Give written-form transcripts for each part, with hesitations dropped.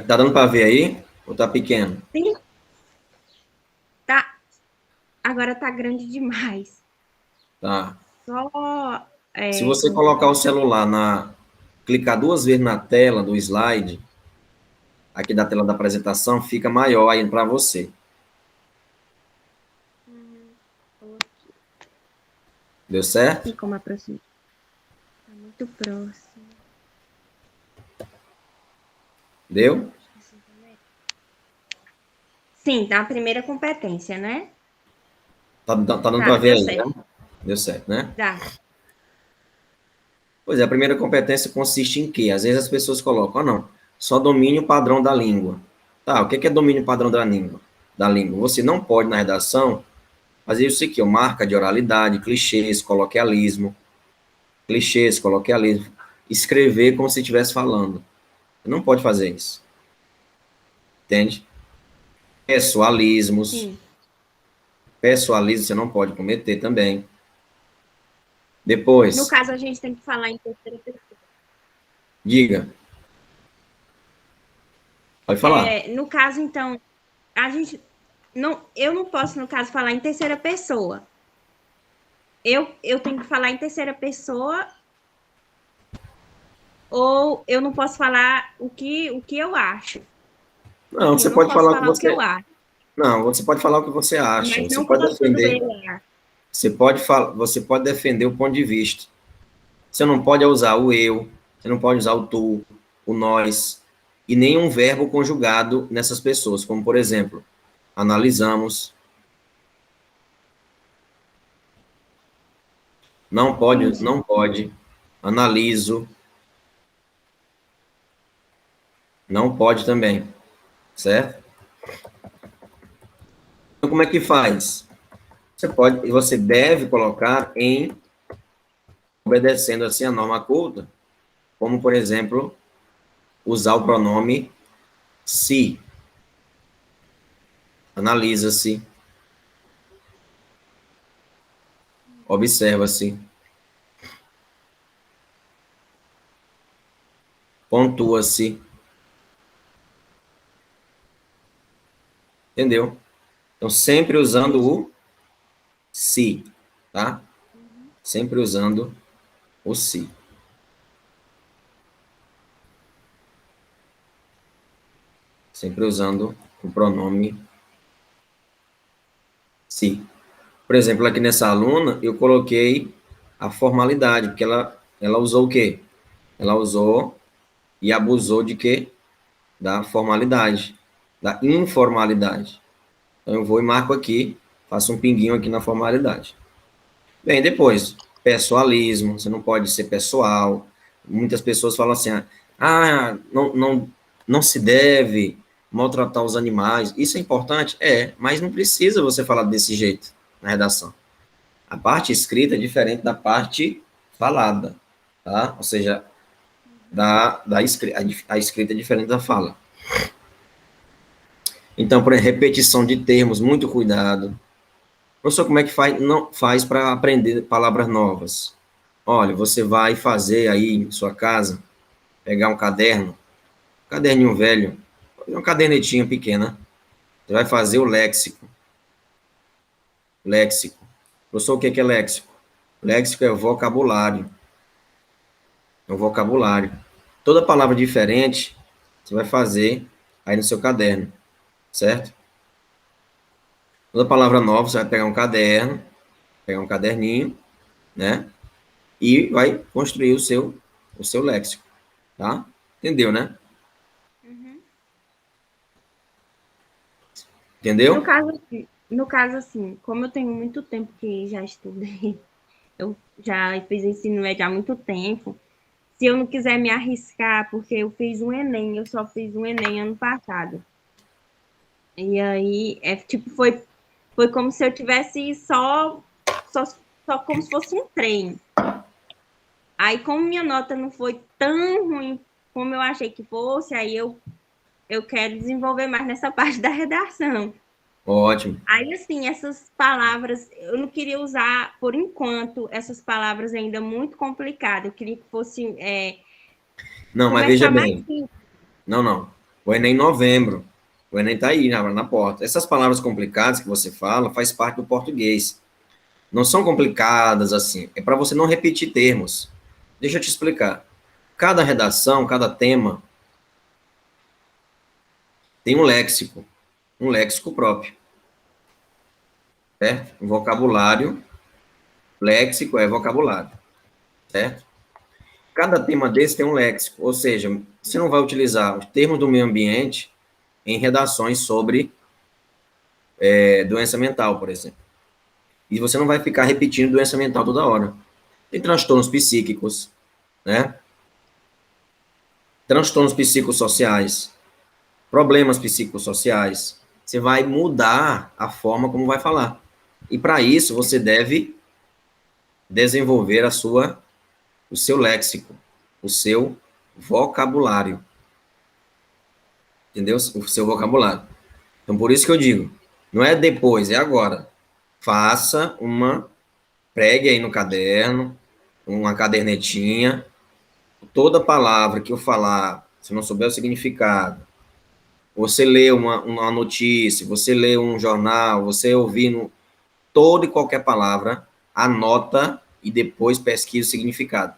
Tá dando para ver aí? Ou tá pequeno? Sim, tá. Agora tá grande demais. Tá. Só, Se você como colocar o celular clicar duas vezes na tela do slide, aqui da tela da apresentação, fica maior aí para você. coloquei Deu certo? aqui como aproximar. Tá muito próximo. Deu? Acho que assim também. Sim, tá a primeira competência, né? Tá dando para Tá, ver deu aí, né? certo. Deu certo, né? Dá. Pois é, a primeira competência consiste em quê? Às vezes as pessoas colocam, não, só domínio padrão da língua. Tá, o que é domínio padrão da língua? Da língua. Você não pode, na redação, fazer isso aqui, ó, marca de oralidade, clichês, coloquialismo, escrever como se estivesse falando. Você não pode fazer isso, entende? Pessoalismos, Sim. pessoalismo você não pode cometer também. No Depois, caso, a gente tem que falar em terceira pessoa. diga, pode falar. No caso, então, a gente não, eu não posso, no caso, falar em terceira pessoa. Eu tenho que falar em terceira pessoa ou eu não posso falar o que eu acho. Não, Assim, eu você não pode posso falar o que falar o que eu você. acho, Não, você pode falar o que você acha. mas Você não pode colocando defender. ele lá. Você pode defender o ponto de vista. Você não pode usar o eu, você não pode usar o tu, o nós, e nenhum verbo conjugado nessas pessoas, como por exemplo, analisamos, Entendi. não pode, analiso, não pode também, certo? Então como é que faz? Você deve colocar em obedecendo assim a norma culta, como por exemplo, usar o pronome se, analisa-se, observa-se, pontua-se, entendeu? Então, sempre usando Entendi. o se, tá? Uhum. Sempre usando o se. Sempre usando o pronome se. Por exemplo, aqui nessa aluna, eu coloquei a formalidade, porque ela usou o quê? Ela usou e abusou de quê? Da formalidade, da informalidade. Então, eu vou e marco aqui, faço um pinguinho aqui na formalidade. Bem, depois, pessoalismo, você não pode ser pessoal. Muitas pessoas falam assim, não se deve maltratar os animais. Isso é importante? É, mas não precisa você falar desse jeito na redação. A parte escrita é diferente da parte falada, tá? Ou seja, a escrita é diferente da fala. Então, por exemplo, repetição de termos, muito cuidado. Professor, como é que faz, não, faz para aprender palavras novas? Olha, você vai fazer aí em sua casa, pegar um caderninho velho, uma cadernetinha pequena. Você vai fazer o léxico. Léxico. Professor, o que é léxico? Léxico é vocabulário. É um vocabulário. Toda palavra diferente, você vai fazer aí no seu caderno, certo? Toda palavra nova, você vai pegar um caderno, pegar um caderninho, né? E vai construir o seu léxico, tá? Entendeu, né? Uhum. No Entendeu? caso, no caso, assim, como eu tenho muito tempo que já estudei, eu já fiz ensino médio há muito tempo. Se eu não quiser me arriscar, porque eu fiz um Enem, eu só fiz um Enem ano passado. E aí, tipo, foi como se eu tivesse só como se fosse um treino. Aí, como minha nota não foi tão ruim como eu achei que fosse, aí eu quero desenvolver mais nessa parte da redação. Ótimo. Aí, assim, essas palavras, eu não queria usar, por enquanto, essas palavras ainda muito complicadas. Eu queria que fosse Não, mas veja conversar mais bem. simples. Não, não. O Enem em novembro. O Enem está aí, na porta. Essas palavras complicadas que você fala faz parte do português. Não são complicadas assim. É para você não repetir termos. Deixa eu te explicar. Cada redação, cada tema tem um léxico próprio, certo? Um vocabulário, léxico é vocabulário, certo? Cada tema desse tem um léxico, ou seja, você não vai utilizar os termos do meio ambiente em redações sobre doença mental, por exemplo. E você não vai ficar repetindo doença mental toda hora. Tem transtornos psíquicos, né? Transtornos psicossociais, problemas psicossociais. Você vai mudar a forma como vai falar. E para isso você deve desenvolver o seu léxico, o seu vocabulário. Entendeu? O seu vocabulário. Então, por isso que eu digo, não é depois, é agora. Faça pregue aí no caderno, uma cadernetinha, toda palavra que eu falar, se não souber o significado, você lê uma notícia, você lê um jornal, você ouvindo toda e qualquer palavra, anota e depois pesquisa o significado.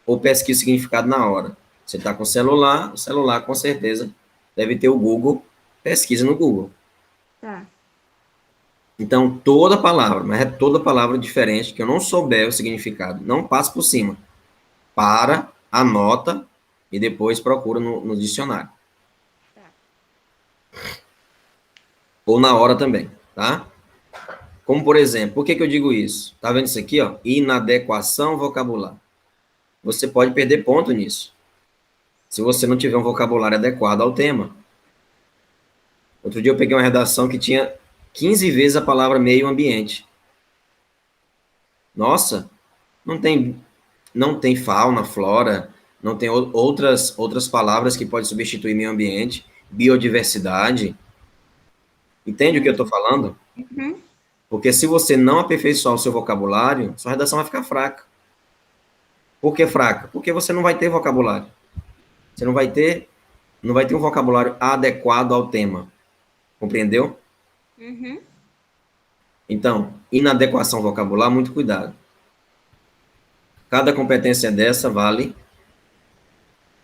Ou pesquisa o significado na hora. Você está com o celular com certeza deve ter o Google, pesquisa no Google. Tá. Então, toda palavra, mas é toda palavra diferente, que eu não souber o significado, não passe por cima. Para, anota e depois procura no dicionário. Tá. Ou na hora também, tá? Como, por exemplo, por que eu digo isso? Tá vendo isso aqui, ó? Inadequação vocabular. Você pode perder ponto nisso, se você não tiver um vocabulário adequado ao tema. Outro dia eu peguei uma redação que tinha 15 vezes a palavra meio ambiente. Nossa, não tem fauna, flora, não tem outras palavras que podem substituir meio ambiente, biodiversidade. Entende o que eu estou falando? Uhum. Porque se você não aperfeiçoar o seu vocabulário, sua redação vai ficar fraca. Por que fraca? Porque você não vai ter vocabulário. Você não vai ter um vocabulário adequado ao tema. Compreendeu? Uhum. Então, inadequação vocabular, muito cuidado. Cada competência dessa vale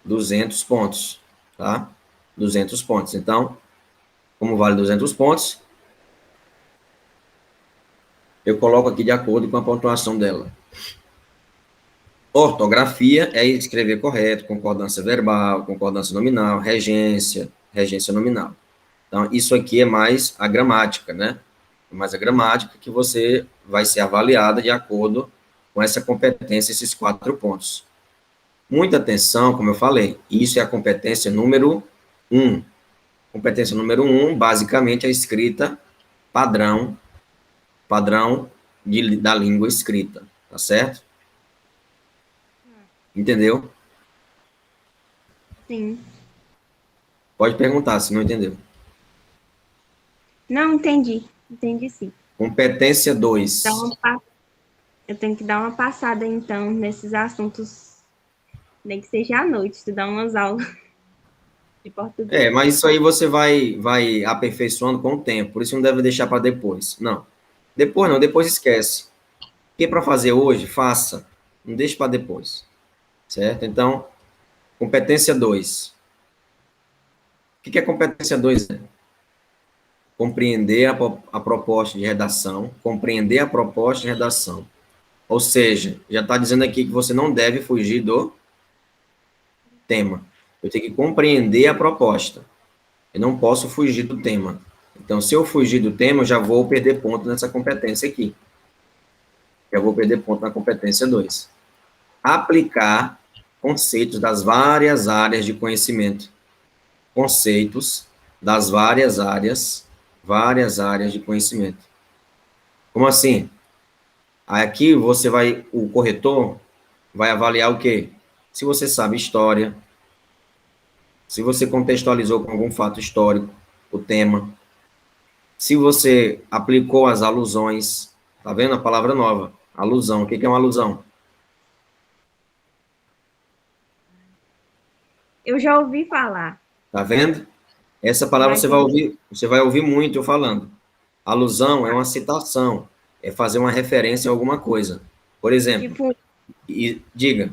200 pontos, tá? 200 pontos. Então, como vale 200 pontos, eu coloco aqui de acordo com a pontuação dela. Ortografia é escrever correto, concordância verbal, concordância nominal, regência nominal. Então, isso aqui é mais a gramática, né? É mais a gramática que você vai ser avaliada de acordo com essa competência, esses 4 pontos. Muita atenção, como eu falei, isso é a competência número 1. Competência número 1, basicamente, é a escrita padrão da língua escrita, tá certo? Entendeu? Sim. Pode perguntar se não entendeu. Não, entendi. Entendi sim. Competência Dá 2. uma pa- Eu tenho que dar uma passada, então, nesses assuntos, nem que seja à noite, estudar umas aulas de português. Mas isso aí você vai aperfeiçoando com o tempo, por isso não deve deixar para depois. Não. Depois não, depois esquece. O que é para fazer hoje, faça. Não deixe para depois. Certo? Então, competência 2. O que é competência 2? Compreender a proposta de redação, compreender a proposta de redação. Ou seja, já está dizendo aqui que você não deve fugir do tema. Eu tenho que compreender a proposta. Eu não posso fugir do tema. Então, se eu fugir do tema, eu já vou perder ponto nessa competência aqui. Já vou perder ponto na competência 2. Aplicar conceitos das várias áreas de conhecimento. Conceitos das várias áreas de conhecimento. Como assim? Aqui o corretor vai avaliar o quê? Se você sabe história, se você contextualizou com algum fato histórico o tema, se você aplicou as alusões, tá vendo a palavra nova? Alusão. O que é uma alusão? Eu já ouvi falar. Tá vendo? Essa palavra Mas ele, você vai ouvir muito eu falando. Alusão é uma citação, é fazer uma referência a alguma coisa. Por exemplo, tipo, diga.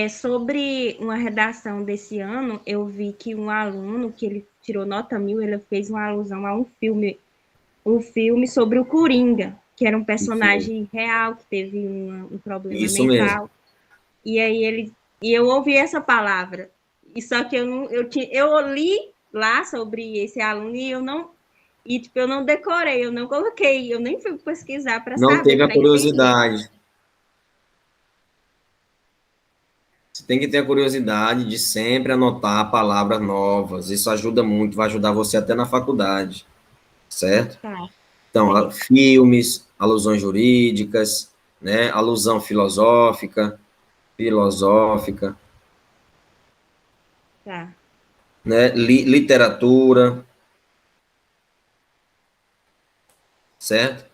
sobre uma redação desse ano, eu vi que um aluno que ele tirou nota 1000, ele fez uma alusão a um filme sobre o Coringa, que era um Isso mesmo. personagem real que teve um problema Isso mesmo. mental. E aí eu ouvi essa palavra. E só que eu não, eu li lá sobre esse aluno e eu não, e tipo, eu não decorei, eu não coloquei, eu nem fui pesquisar para Não saber, teve a para entender. curiosidade. Você tem que ter a curiosidade de sempre anotar palavras novas. Isso ajuda muito, vai ajudar você até na faculdade, certo? Tá, Então, certo. filmes, alusões jurídicas, né? Alusão filosófica, Tá. né? Literatura, certo?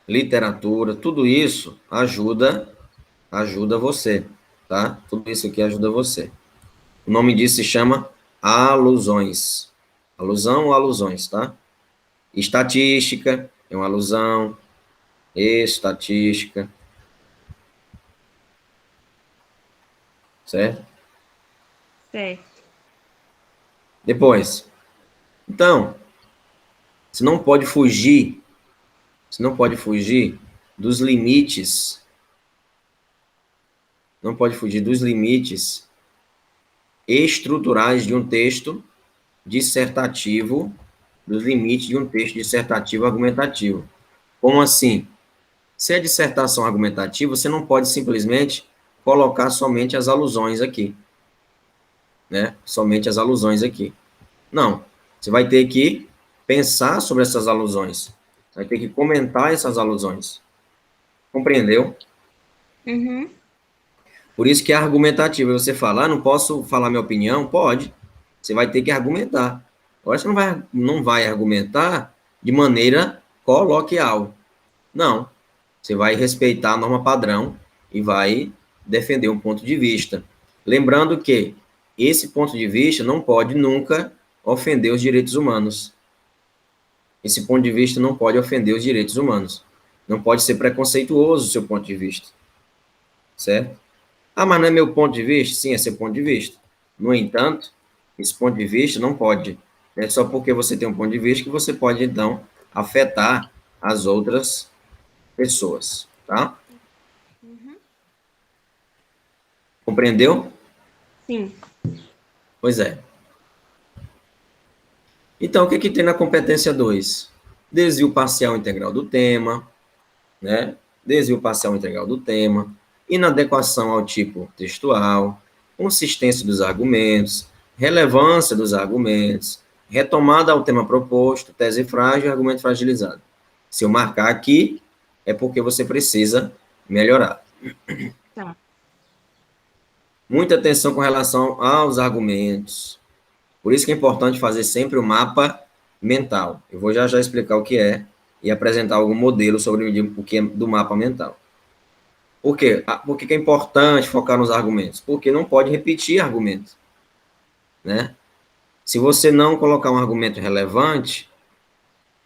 Literatura, tudo isso ajuda você, tá? Tudo isso aqui ajuda você. O nome disso se chama alusões. Alusão ou alusões, tá? Estatística é uma alusão, estatística, certo? Certo. Depois, então, você não pode fugir, você não pode fugir dos limites, não pode fugir dos limites estruturais de um texto dissertativo, dos limites de um texto dissertativo argumentativo. Como assim? Se é dissertação argumentativa, você não pode simplesmente colocar somente as alusões aqui, né? Somente as alusões aqui. Não. Você vai ter que pensar sobre essas alusões. Vai ter que comentar essas alusões. Compreendeu? Uhum. Por isso que é argumentativo. Você fala, não posso falar minha opinião? Pode. Você vai ter que argumentar. Agora você não vai argumentar de maneira coloquial. Não. Você vai respeitar a norma padrão e vai defender um ponto de vista. Lembrando que esse ponto de vista não pode nunca ofender os direitos humanos. Esse ponto de vista não pode ofender os direitos humanos. Não pode ser preconceituoso o seu ponto de vista. Certo? Ah, mas não é meu ponto de vista? Sim, é seu ponto de vista. No entanto, esse ponto de vista não pode. É só porque você tem um ponto de vista que você pode, então, afetar as outras pessoas. Tá? Uhum. Compreendeu? Sim. Pois é. Então, o que, que tem na competência 2? Desvio parcial integral do tema, né? Desvio parcial integral do tema, inadequação ao tipo textual, consistência dos argumentos, relevância dos argumentos, retomada ao tema proposto, tese frágil e argumento fragilizado. Se eu marcar aqui, é porque você precisa melhorar. Tá. Muita atenção com relação aos argumentos. Por isso que é importante fazer sempre o mapa mental. Eu vou já explicar o que é e apresentar algum modelo sobre o que é do mapa mental. Por quê? Por que é importante focar nos argumentos? Porque não pode repetir argumento, né? Se você não colocar um argumento relevante,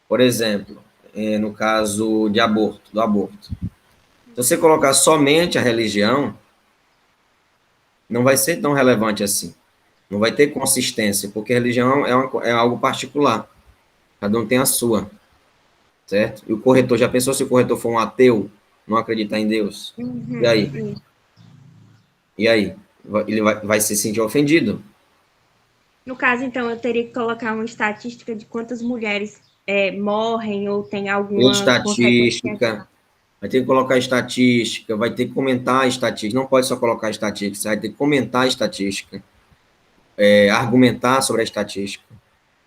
por exemplo, no caso de aborto, do aborto, se você colocar somente a religião, não vai ser tão relevante assim. Não vai ter consistência, porque a religião é algo particular. Cada um tem a sua, certo? E o corretor, já pensou se o corretor for um ateu, não acreditar em Deus? E Uhum. aí? E aí? Ele vai se sentir ofendido. No caso, então, eu teria que colocar uma estatística de quantas mulheres morrem ou tem alguma consequência. Estatística, vai ter que colocar estatística, vai ter que comentar a estatística, não pode só colocar estatística, você vai ter que comentar a estatística, argumentar sobre a estatística.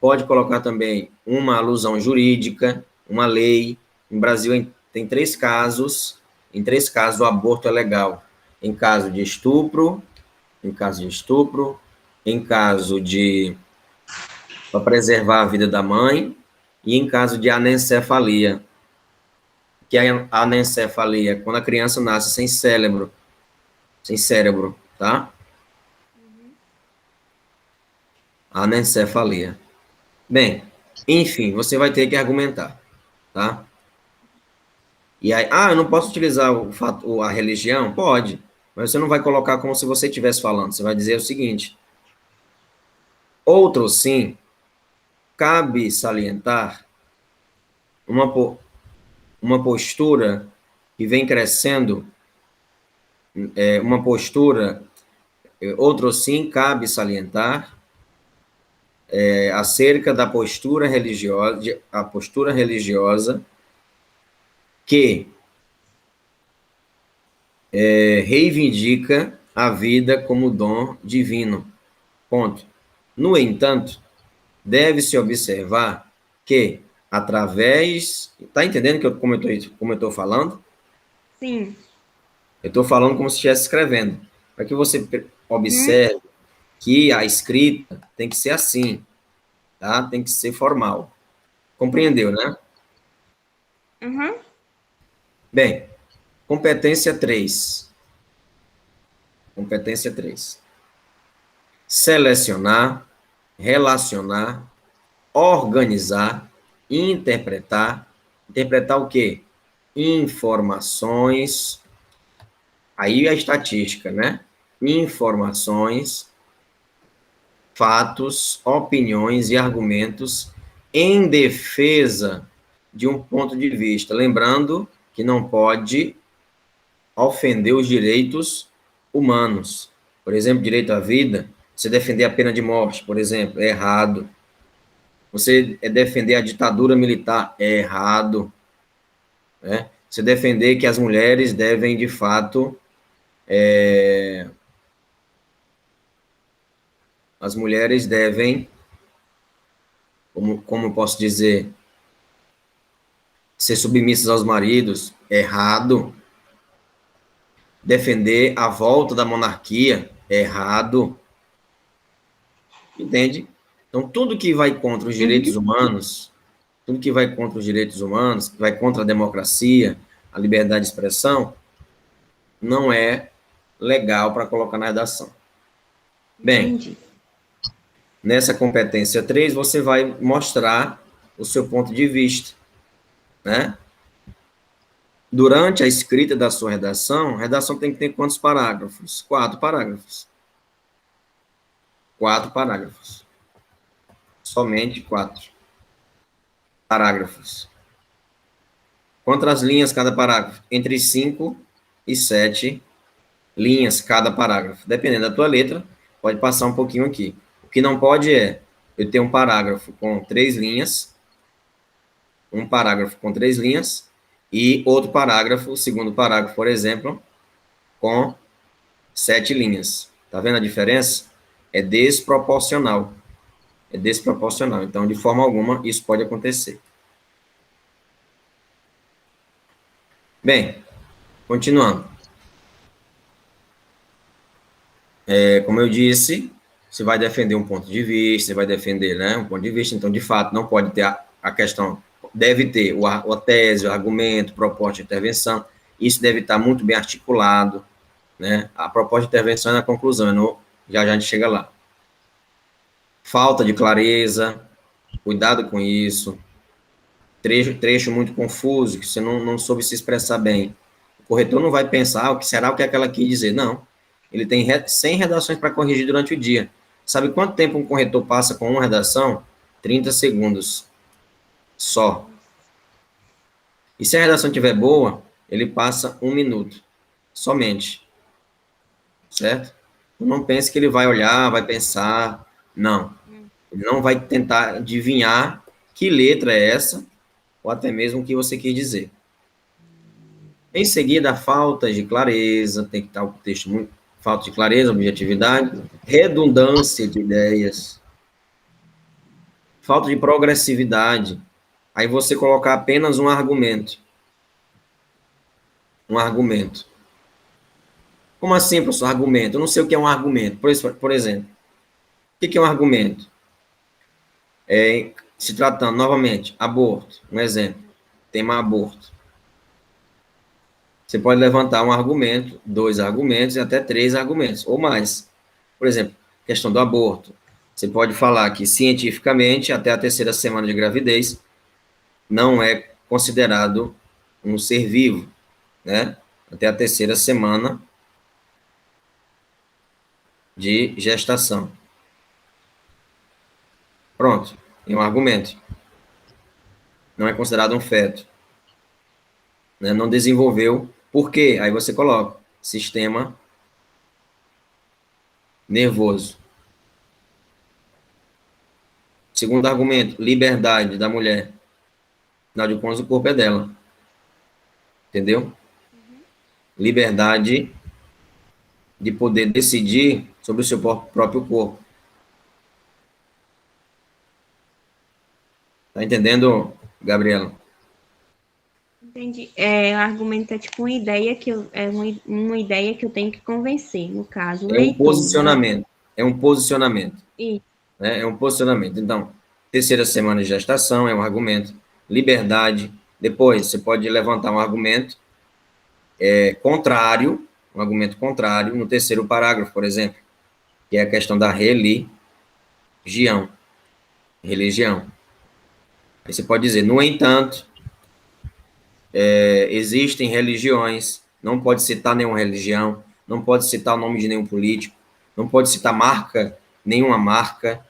Pode colocar também uma alusão jurídica, uma lei. No Brasil tem em 3 casos o aborto é legal. Em caso de estupro, em caso de estupro, em caso de para preservar a vida da mãe e em caso de anencefalia, que é a anencefalia, quando a criança nasce sem cérebro, tá? Anencefalia. Bem, enfim, você vai ter que argumentar, tá? E aí, eu não posso utilizar o fato, a religião? Pode, mas você não vai colocar como se você estivesse falando. Você vai dizer o seguinte: outro sim, cabe salientar uma, uma postura que vem crescendo, uma postura, outro sim, cabe salientar acerca da postura religiosa, a postura religiosa que reivindica a vida como dom divino. Ponto. No entanto, deve-se observar que, através. Está entendendo como eu estou falando? Sim. Eu estou falando como se estivesse escrevendo. Para que você Uhum. observe que a escrita tem que ser assim, tá? Tem que ser formal. Compreendeu, né? Uhum. Bem, competência 3. Competência 3. Selecionar, relacionar, organizar, interpretar. Interpretar o quê? Informações. Aí a estatística, né? Informações, fatos, opiniões e argumentos em defesa de um ponto de vista. Lembrando que não pode ofender os direitos humanos. Por exemplo, direito à vida, você defender a pena de morte, por exemplo, é errado. Você defender a ditadura militar, é errado. Né? Você defender que as mulheres devem, de fato, as mulheres devem, como eu posso dizer, ser submissas aos maridos, é errado. Defender a volta da monarquia, é errado. Entende? Então, tudo que vai contra os direitos Uhum. humanos, tudo que vai contra os direitos humanos, que vai contra a democracia, a liberdade de expressão, não é legal para colocar na redação. Bem, Entendi. nessa competência 3 você vai mostrar o seu ponto de vista, né? Durante a escrita da sua redação, a redação tem que ter quantos parágrafos? 4 parágrafos. 4 parágrafos. Somente 4 parágrafos. Quantas linhas cada parágrafo? Entre 5 e 7 linhas cada parágrafo. Dependendo da tua letra, pode passar um pouquinho aqui. O que não pode é eu ter um parágrafo com 3 linhas, um parágrafo com 3 linhas, e outro parágrafo, o segundo parágrafo, por exemplo, com 7 linhas. Tá vendo a diferença? É desproporcional. É desproporcional. Então, de forma alguma, isso pode acontecer. Bem, continuando. Como eu disse, você vai defender um ponto de vista, você vai defender, né, um ponto de vista, então, de fato, não pode ter a questão, deve ter a tese, o argumento, proposta de intervenção, isso deve estar muito bem articulado, né, a proposta de intervenção é na conclusão, já a gente chega lá. Falta de clareza, cuidado com isso, trecho muito confuso, que você não soube se expressar bem. O corretor não vai pensar, o que será o que aquela quis dizer, não. Ele tem 100 redações para corrigir durante o dia. Sabe quanto tempo um corretor passa com uma redação? 30 segundos só. E se a redação estiver boa, ele passa 1 minuto somente. Certo? Não pense que ele vai olhar, vai pensar. Não. Ele não vai tentar adivinhar que letra é essa, ou até mesmo o que você quis dizer. Em seguida, a falta de clareza, tem que estar o texto muito. Falta de clareza, objetividade, redundância de ideias, falta de progressividade. Aí você colocar apenas um argumento. Um argumento. Como assim, professor? Argumento? Eu não sei o que é um argumento. Por exemplo, o que é um argumento? Se tratando, novamente, aborto. Um exemplo. Tema aborto. Você pode levantar um argumento, 2 argumentos e até 3 argumentos, ou mais. Por exemplo, questão do aborto. Você pode falar que, cientificamente, até a terceira semana de gravidez, não é considerado um ser vivo, né? Até a terceira semana de gestação. Pronto, tem um argumento. Não é considerado um feto, né? Não desenvolveu. Por quê? Aí você coloca sistema nervoso. Segundo argumento, liberdade da mulher. Afinal de contas, o corpo é dela. Entendeu? Uhum. Liberdade de poder decidir sobre o seu próprio corpo. Tá entendendo, Gabriela? Entendi. O argumento é tipo uma ideia uma ideia que eu tenho que convencer, no caso, o É um leitor, né? posicionamento. É um posicionamento. E, Né? É um posicionamento. Então, terceira semana de gestação é um argumento. Liberdade. Depois, você pode levantar um argumento contrário, um argumento contrário, no terceiro parágrafo, por exemplo, que é a questão da religião. Religião. Aí você pode dizer, no entanto, existem religiões, não pode citar nenhuma religião, não pode citar o nome de nenhum político, não pode citar marca, nenhuma marca.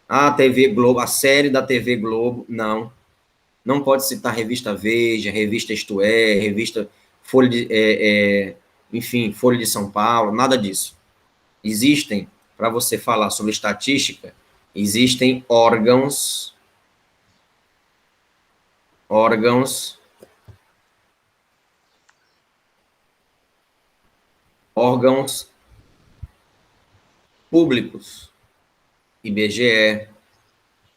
A TV Globo, a série da TV Globo, não. Não pode citar revista Veja, revista Isto É, revista Folha de, enfim, Folha de São Paulo, nada disso. Existem, para você falar sobre estatística, existem órgãos, órgãos públicos, IBGE,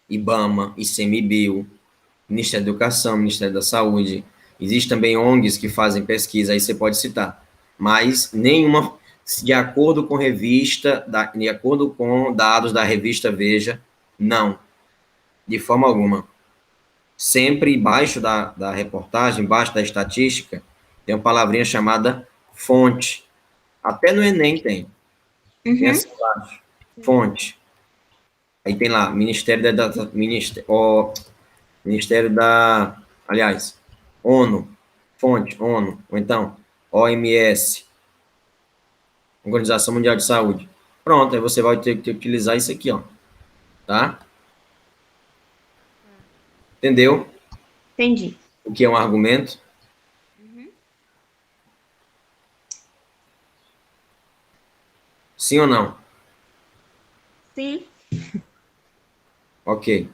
IBAMA, ICMBio, Ministério da Educação, Ministério da Saúde. Existem também ONGs que fazem pesquisa, aí você pode citar. Mas nenhuma, de acordo com revista, de acordo com dados da revista Veja, não, de forma alguma. Sempre embaixo da reportagem, embaixo da estatística, tem uma palavrinha chamada fonte. Até no Enem tem uhum. assim embaixo, fonte. Aí tem lá, Ministério da, aliás, ONU, fonte, ONU, ou então OMS, Organização Mundial de Saúde. Pronto, aí você vai ter que utilizar isso aqui, ó, tá? Entendeu Entendi. o que é um argumento? Uhum. Sim ou não? Sim. Ok.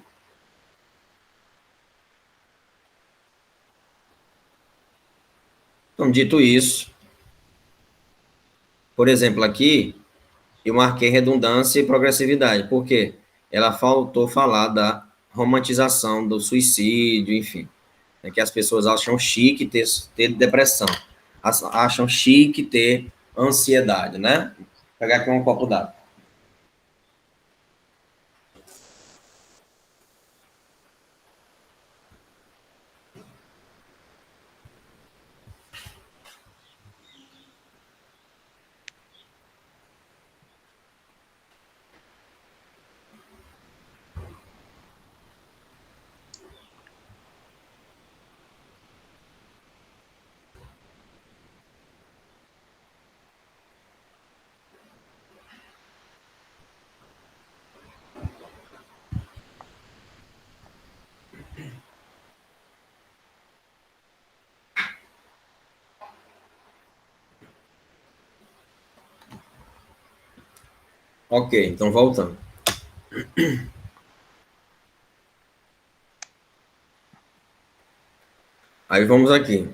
Então, dito isso, por exemplo, aqui eu marquei redundância e progressividade. Por quê? Ela faltou falar da romantização do suicídio, enfim. É que as pessoas acham chique ter depressão, acham chique ter ansiedade, né? Vou pegar aqui um copo d'água. Ok, então voltando. Aí vamos aqui.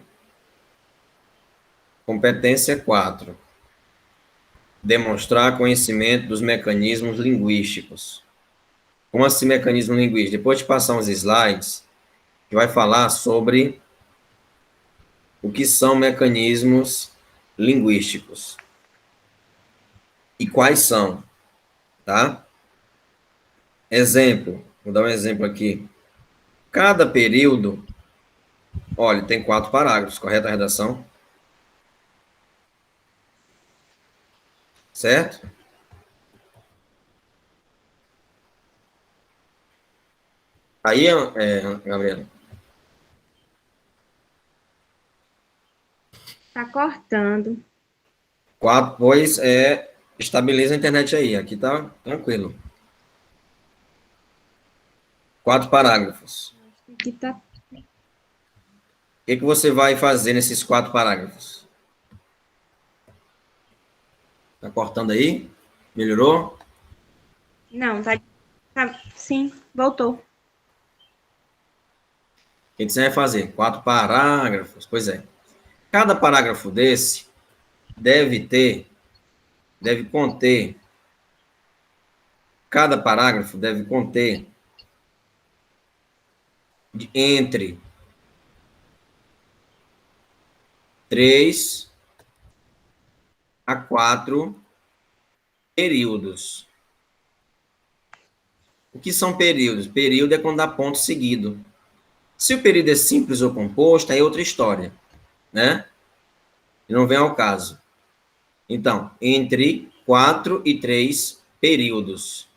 Competência 4. Demonstrar conhecimento dos mecanismos linguísticos. Como assim mecanismo linguístico? Depois de passar uns slides, que vai falar sobre o que são mecanismos linguísticos e quais são, tá? Exemplo, vou dar um exemplo aqui. Cada período, olha, tem 4 parágrafos, correta a redação? Certo? Aí, Gabriela, Tá cortando. 4, pois, estabiliza a internet aí. Aqui tá tranquilo. 4 parágrafos. Acho que aqui tá. O que que você vai fazer nesses 4 parágrafos? Tá cortando aí? Melhorou? Não, sim, voltou. O que que você vai fazer? 4 parágrafos. Pois é. Cada parágrafo desse deve conter, cada parágrafo deve conter entre 3 a 4 períodos. O que são períodos? Período é quando dá ponto seguido. Se o período é simples ou composto, aí é outra história, né? E não vem ao caso. Então, entre 4 e 3 períodos.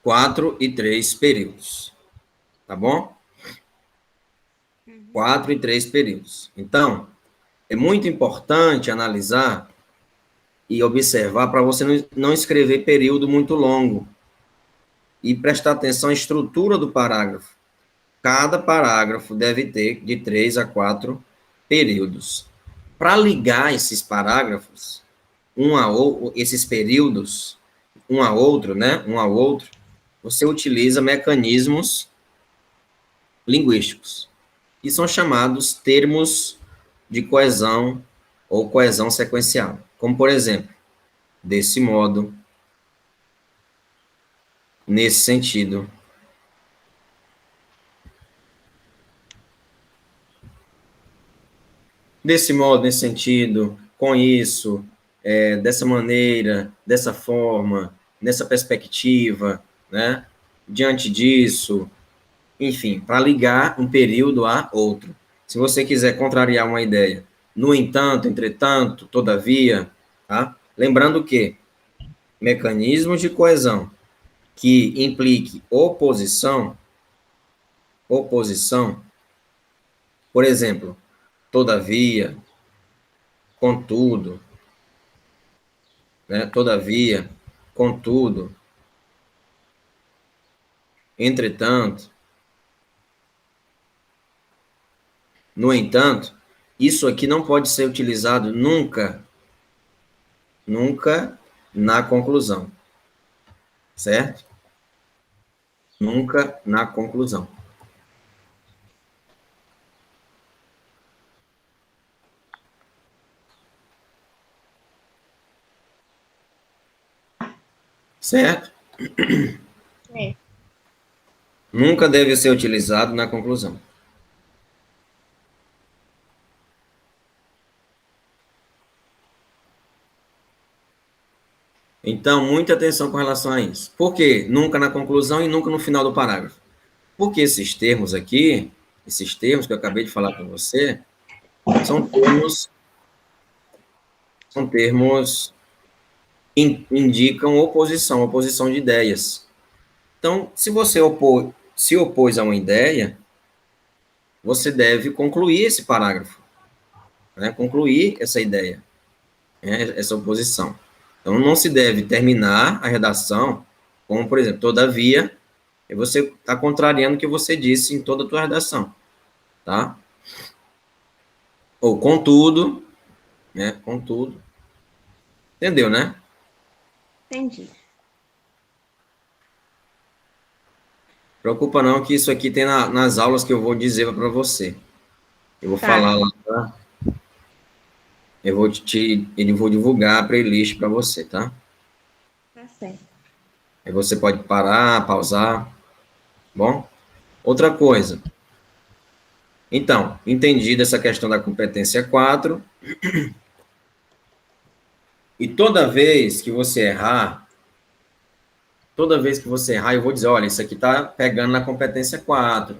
4 e 3 períodos. Tá bom? 4 e 3 períodos. Então, é muito importante analisar e observar para você não escrever período muito longo. E prestar atenção à estrutura do parágrafo. Cada parágrafo deve ter de 3 a 4 períodos. Para ligar esses parágrafos, esses períodos, um a outro, né? Um ao outro, você utiliza mecanismos linguísticos, que são chamados termos de coesão ou coesão sequencial. Como, por exemplo, desse modo, nesse sentido. Desse modo, nesse sentido, com isso, dessa maneira, dessa forma, nessa perspectiva, né? Diante disso, enfim, para ligar um período a outro. Se você quiser contrariar uma ideia, no entanto, entretanto, todavia, tá? Lembrando que mecanismos de coesão que implique oposição, por exemplo, todavia, contudo, né? Todavia, contudo, entretanto, no entanto, isso aqui não pode ser utilizado nunca, nunca na conclusão, certo? Nunca na conclusão. Certo? É. Nunca deve ser utilizado na conclusão. Então, muita atenção com relação a isso. Por quê? Nunca na conclusão e nunca no final do parágrafo. Porque esses termos aqui, esses termos que eu acabei de falar com você, são termos que indicam oposição de ideias. Então, se você se opôs a uma ideia, você deve concluir esse parágrafo, né? Concluir essa ideia, né? Essa oposição. Então, não se deve terminar a redação como, por exemplo, todavia, e você está contrariando o que você disse em toda a tua redação, tá? Ou contudo, né? Contudo. Entendeu, né? Entendi. Preocupa não que isso aqui tem nas aulas que eu vou dizer para você. Eu vou Tá, falar lá, tá? Eu vou divulgar a playlist para você, tá? tá certo. Aí você pode parar, pausar, bom? Outra coisa. Então, entendido essa questão da competência 4, e toda vez que você errar, eu vou dizer, olha, isso aqui está pegando na competência 4.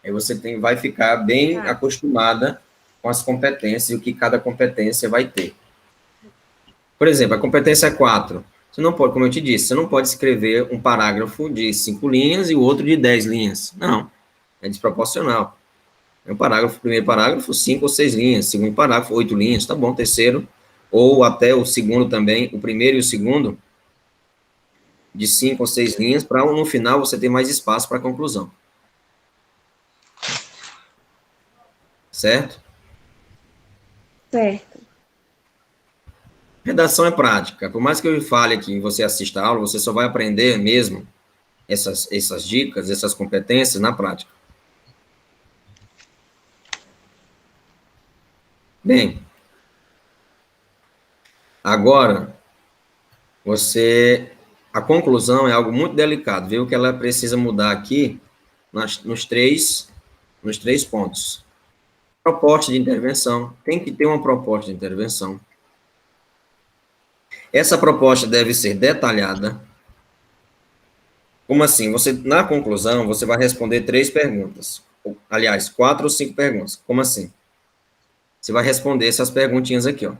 Aí você vai ficar bem Tá. acostumada com as competências e o que cada competência vai ter. Por exemplo, a competência 4. Você não pode, como eu te disse, você não pode escrever um parágrafo de 5 linhas e o outro de 10 linhas. Não, é desproporcional. É um parágrafo, primeiro parágrafo, 5 ou 6 linhas. Segundo parágrafo, 8 linhas, tá bom. Terceiro, ou até o segundo também, o primeiro e o segundo, de 5 ou 6 linhas, para no final você ter mais espaço para a conclusão. Certo? Certo. Redação é prática. Por mais que eu fale aqui e você assista a aula, você só vai aprender mesmo essas dicas, essas competências na prática. Bem, agora, a conclusão é algo muito delicado, viu? Que ela precisa mudar aqui nos três pontos. Proposta de intervenção, tem que ter uma proposta de intervenção. Essa proposta deve ser detalhada. Como assim? Na conclusão, você vai responder 3 perguntas. Aliás, 4 ou 5 perguntas. Como assim? Você vai responder essas perguntinhas aqui, ó.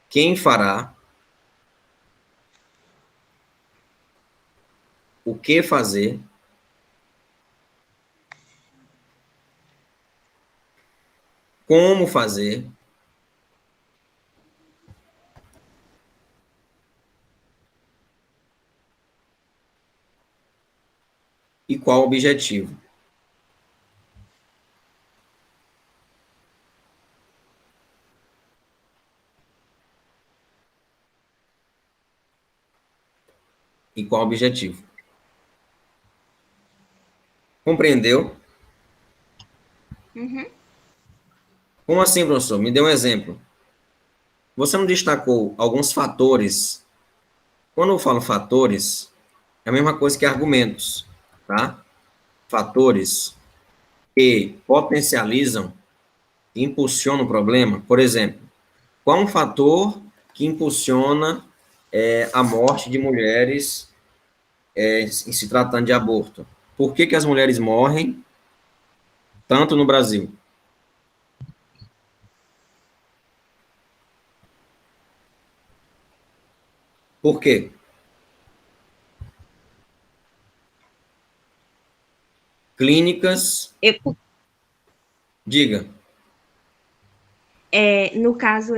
Quem fará? O que fazer? Como fazer? E qual o objetivo? E qual o objetivo? Compreendeu? Uhum. Como assim, professor? Me dê um exemplo. Você não destacou alguns fatores. Quando eu falo fatores, é a mesma coisa que argumentos, tá? Fatores que potencializam, que impulsionam o problema. Por exemplo, qual um fator que impulsiona a morte de mulheres em se tratando de aborto? Por que as mulheres morrem tanto no Brasil? Por quê? Clínicas, Eu, diga. no caso,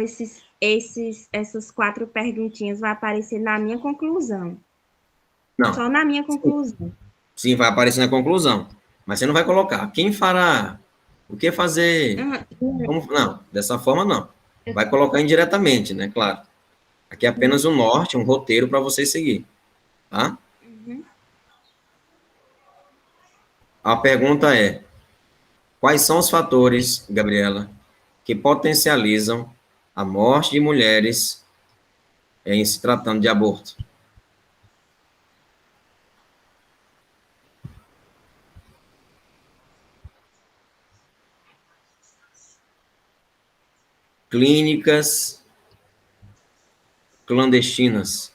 essas 4 perguntinhas vai aparecer na minha conclusão. Não. Só na minha conclusão. Sim, vai aparecer na conclusão. Mas você não vai colocar quem fará, o que fazer. Uhum. Não, dessa forma não. Vai colocar indiretamente, né? Claro. Aqui é apenas um norte, um roteiro para você seguir. Tá? Uhum. A pergunta é: quais são os fatores, Gabriela, que potencializam a morte de mulheres em se tratando de aborto? Clínicas clandestinas.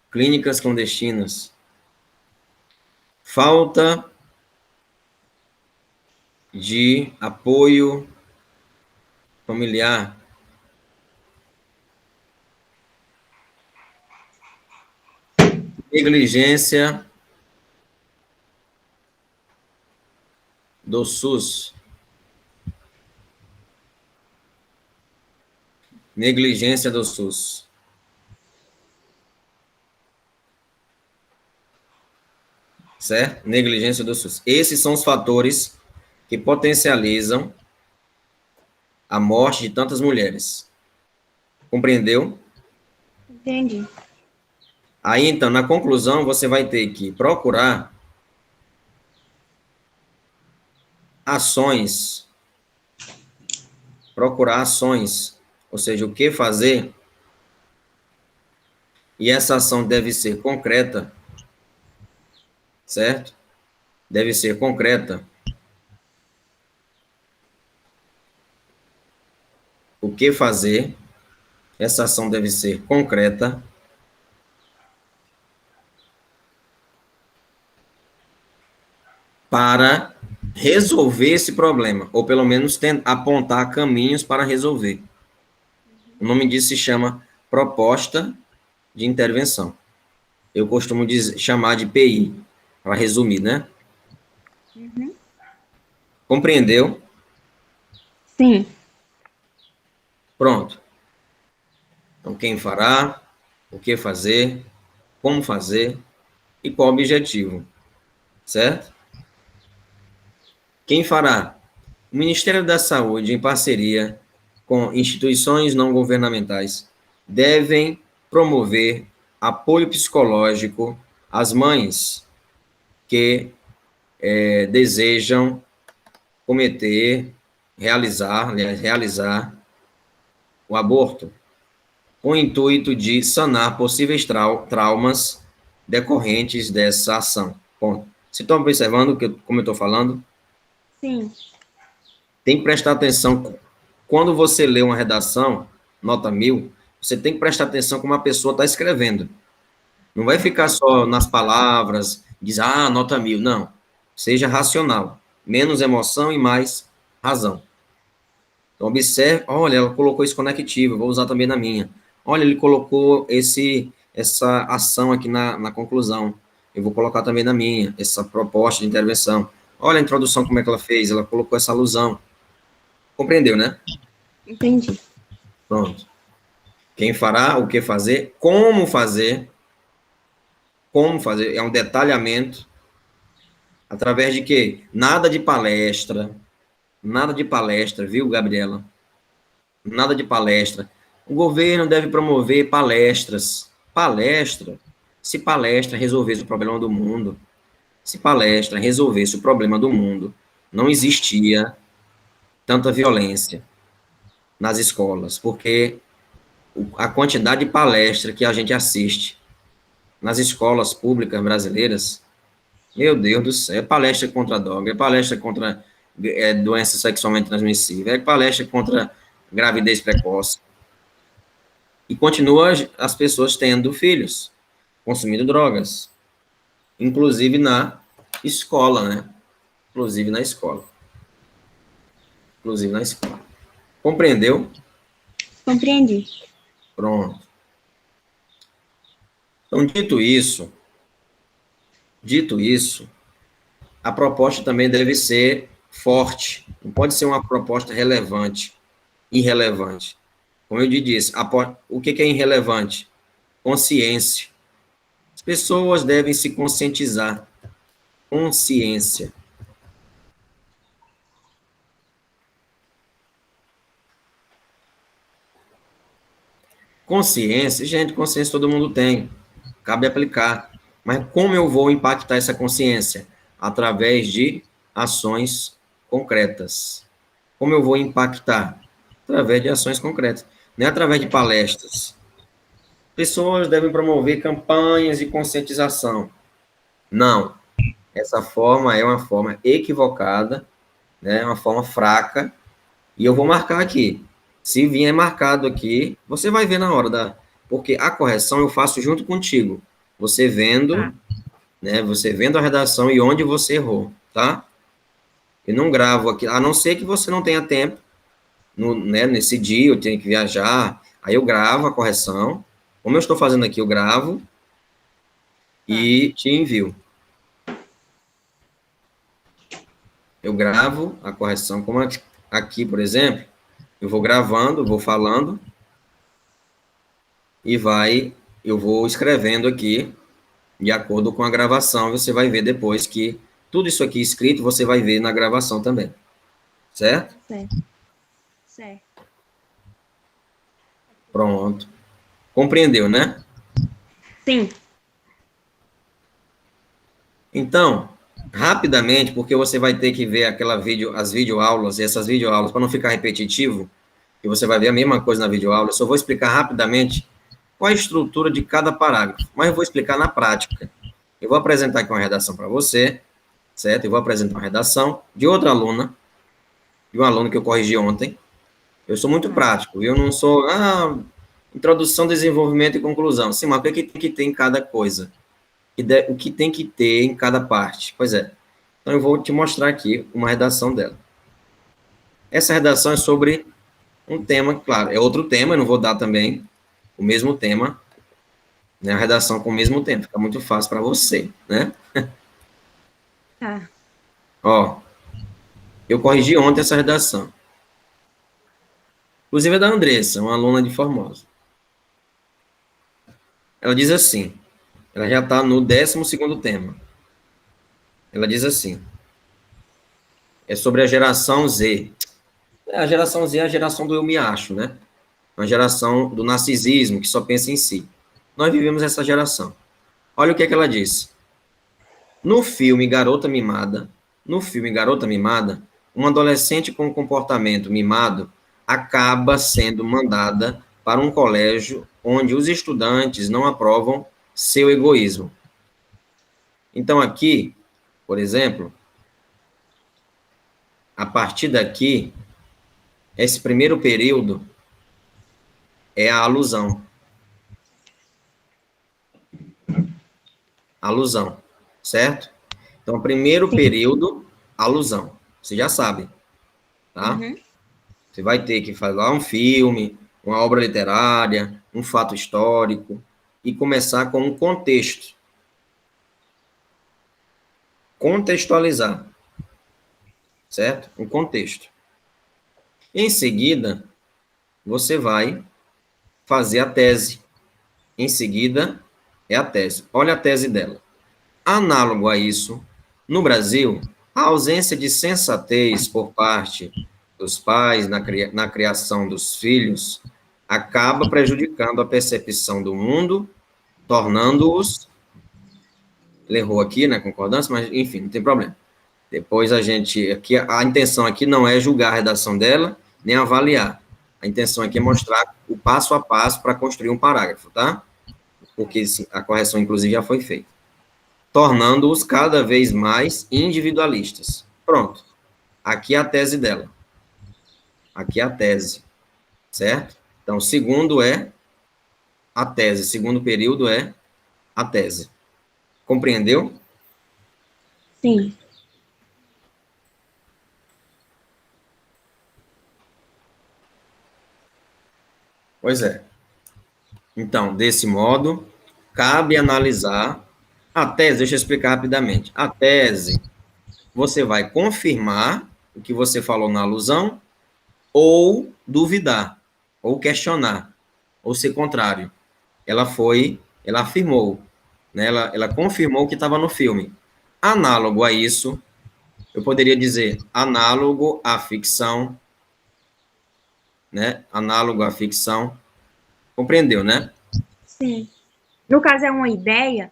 Clínicas clandestinas. Falta de apoio familiar. Negligência do SUS. Negligência do SUS. Certo? Negligência do SUS. Esses são os fatores que potencializam a morte de tantas mulheres. Compreendeu? Entendi. Aí, então, na conclusão, você vai ter que procurar ações, ou seja, o que fazer, e essa ação deve ser concreta, certo? Deve ser concreta. O que fazer, essa ação deve ser concreta para resolver esse problema, ou pelo menos apontar caminhos para resolver. O nome disso se chama proposta de intervenção. Eu costumo chamar de PI, para resumir, né? Uhum. Compreendeu? Sim. Pronto. Então, quem fará, o que fazer, como fazer e qual o objetivo, certo? Quem fará? O Ministério da Saúde, em parceria com instituições não governamentais, devem promover apoio psicológico às mães que desejam cometer, realizar o aborto, com o intuito de sanar possíveis traumas decorrentes dessa ação. Bom, se estão observando como eu estou falando, Sim. tem que prestar atenção. Quando você lê uma redação, nota 1000, você tem que prestar atenção como a pessoa está escrevendo. Não vai ficar só nas palavras, diz, nota 1000. Não. Seja racional. Menos emoção e mais razão. Então, observe, olha, ela colocou esse conectivo, vou usar também na minha. Olha, ele colocou essa ação aqui na conclusão. Eu vou colocar também na minha, essa proposta de intervenção. Olha a introdução, como é que ela fez, ela colocou essa alusão. Compreendeu, né? Entendi. Pronto. Quem fará, o que fazer, como fazer, é um detalhamento, através de quê? Nada de palestra, viu, Gabriela? Nada de palestra. O governo deve promover palestras. Palestra? Se palestra resolvesse o problema do mundo, se palestra resolvesse o problema do mundo, não existia tanta violência nas escolas, porque a quantidade de palestra que a gente assiste nas escolas públicas brasileiras, meu Deus do céu, é palestra contra a droga, é palestra contra doença sexualmente transmissível, é palestra contra gravidez precoce. E continua as pessoas tendo filhos, consumindo drogas, inclusive na escola, né? Inclusive na escola. Inclusive na escola. Compreendeu? Compreendi. Pronto. Então, dito isso, a proposta também deve ser forte. Não pode ser uma proposta relevante, irrelevante. Como eu disse, o que é irrelevante? Consciência. As pessoas devem se conscientizar. Consciência. Consciência, gente, consciência todo mundo tem. Cabe aplicar. Mas como eu vou impactar essa consciência? Através de ações concretas. Como eu vou impactar? Através de ações concretas. Não é através de palestras. Pessoas devem promover campanhas de conscientização. Não. Essa forma é uma forma equivocada, né? Uma forma fraca. E eu vou marcar aqui. Se vier marcado aqui, você vai ver na hora da. Porque a correção eu faço junto contigo. Você vendo, né? Você vendo a redação e onde você errou, tá? Eu não gravo aqui, a não ser que você não tenha tempo, nesse dia eu tenho que viajar, aí eu gravo a correção. Como eu estou fazendo aqui, eu gravo e te envio. Eu gravo a correção, como aqui, por exemplo, eu vou gravando, vou falando e eu vou escrevendo aqui de acordo com a gravação. Você vai ver depois que tudo isso aqui escrito você vai ver na gravação também. Certo? Certo. Certo. Pronto. Compreendeu, né? Sim. Então, rapidamente, porque você vai ter que ver as videoaulas, e essas videoaulas, para não ficar repetitivo, e você vai ver a mesma coisa na videoaula, eu só vou explicar rapidamente qual a estrutura de cada parágrafo, mas eu vou explicar na prática. Eu vou apresentar aqui uma redação para você, certo? Eu vou apresentar uma redação de outra aluna, de um aluno que eu corrigi ontem. Eu sou muito prático, eu não sou, introdução, desenvolvimento e conclusão. Sim, mas o que tem que ter em cada coisa? O que tem que ter em cada parte? Pois é. Então, eu vou te mostrar aqui uma redação dela. Essa redação é sobre Um tema, claro, é outro tema, eu não vou dar também o mesmo tema, né? A redação com o mesmo tema, fica muito fácil para você, né? Tá. Ó, eu corrigi ontem essa redação. Inclusive é da Andressa, uma aluna de Formosa. Ela diz assim, ela já está no 12º tema. Ela diz assim, é sobre a geração Z. A geração Z é a geração do eu me acho, né? Uma geração do narcisismo, que só pensa em si. Nós vivemos essa geração. Olha o que é que ela disse. No filme Garota Mimada, uma adolescente com um comportamento mimado acaba sendo mandada para um colégio onde os estudantes não aprovam seu egoísmo. Então, aqui, por exemplo, a partir daqui, esse primeiro período é a alusão. Alusão, certo? Então, primeiro Sim. período, alusão. Você já sabe, tá? Uhum. Você vai ter que falar um filme, uma obra literária, um fato histórico e começar com um contexto. Contextualizar, certo? Um contexto. Em seguida, você vai fazer a tese. Em seguida, é a tese. Olha a tese dela. Análogo a isso, no Brasil, a ausência de sensatez por parte dos pais na criação dos filhos acaba prejudicando a percepção do mundo, tornando-os. Ele errou aqui, né? Concordância, mas enfim, não tem problema. Depois a gente. Aqui, a intenção aqui não é julgar a redação dela, nem avaliar. A intenção aqui é mostrar o passo a passo para construir um parágrafo, tá? Porque a correção, inclusive, já foi feita. Tornando-os cada vez mais individualistas. Pronto. Aqui é a tese dela. Aqui é a tese. Certo? Então, segundo é a tese. Segundo período é a tese. Compreendeu? Sim. Pois é. Então, desse modo, cabe analisar a tese. Deixa eu explicar rapidamente. A tese, você vai confirmar o que você falou na alusão ou duvidar, ou questionar, ou ser contrário. Ela afirmou, né? Ela confirmou o que estava no filme. Análogo a isso, eu poderia dizer análogo à ficção, né? Análogo à ficção. Compreendeu, né? Sim. No caso, é uma ideia?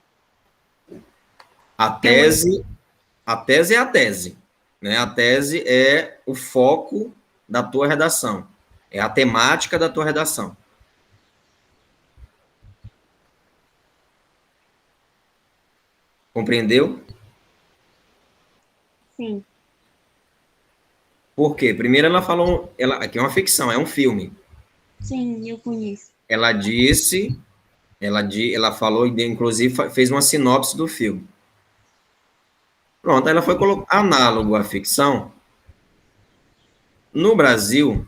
A É uma... tese, a tese é a tese, né? A tese é o foco da tua redação, é a temática da tua redação. Compreendeu? Sim. Por quê? Primeiro ela falou, aqui é uma ficção, é um filme. Sim, eu conheço. Ela disse, ela falou, inclusive fez uma sinopse do filme. Pronto, ela foi colocar análogo à ficção. No Brasil,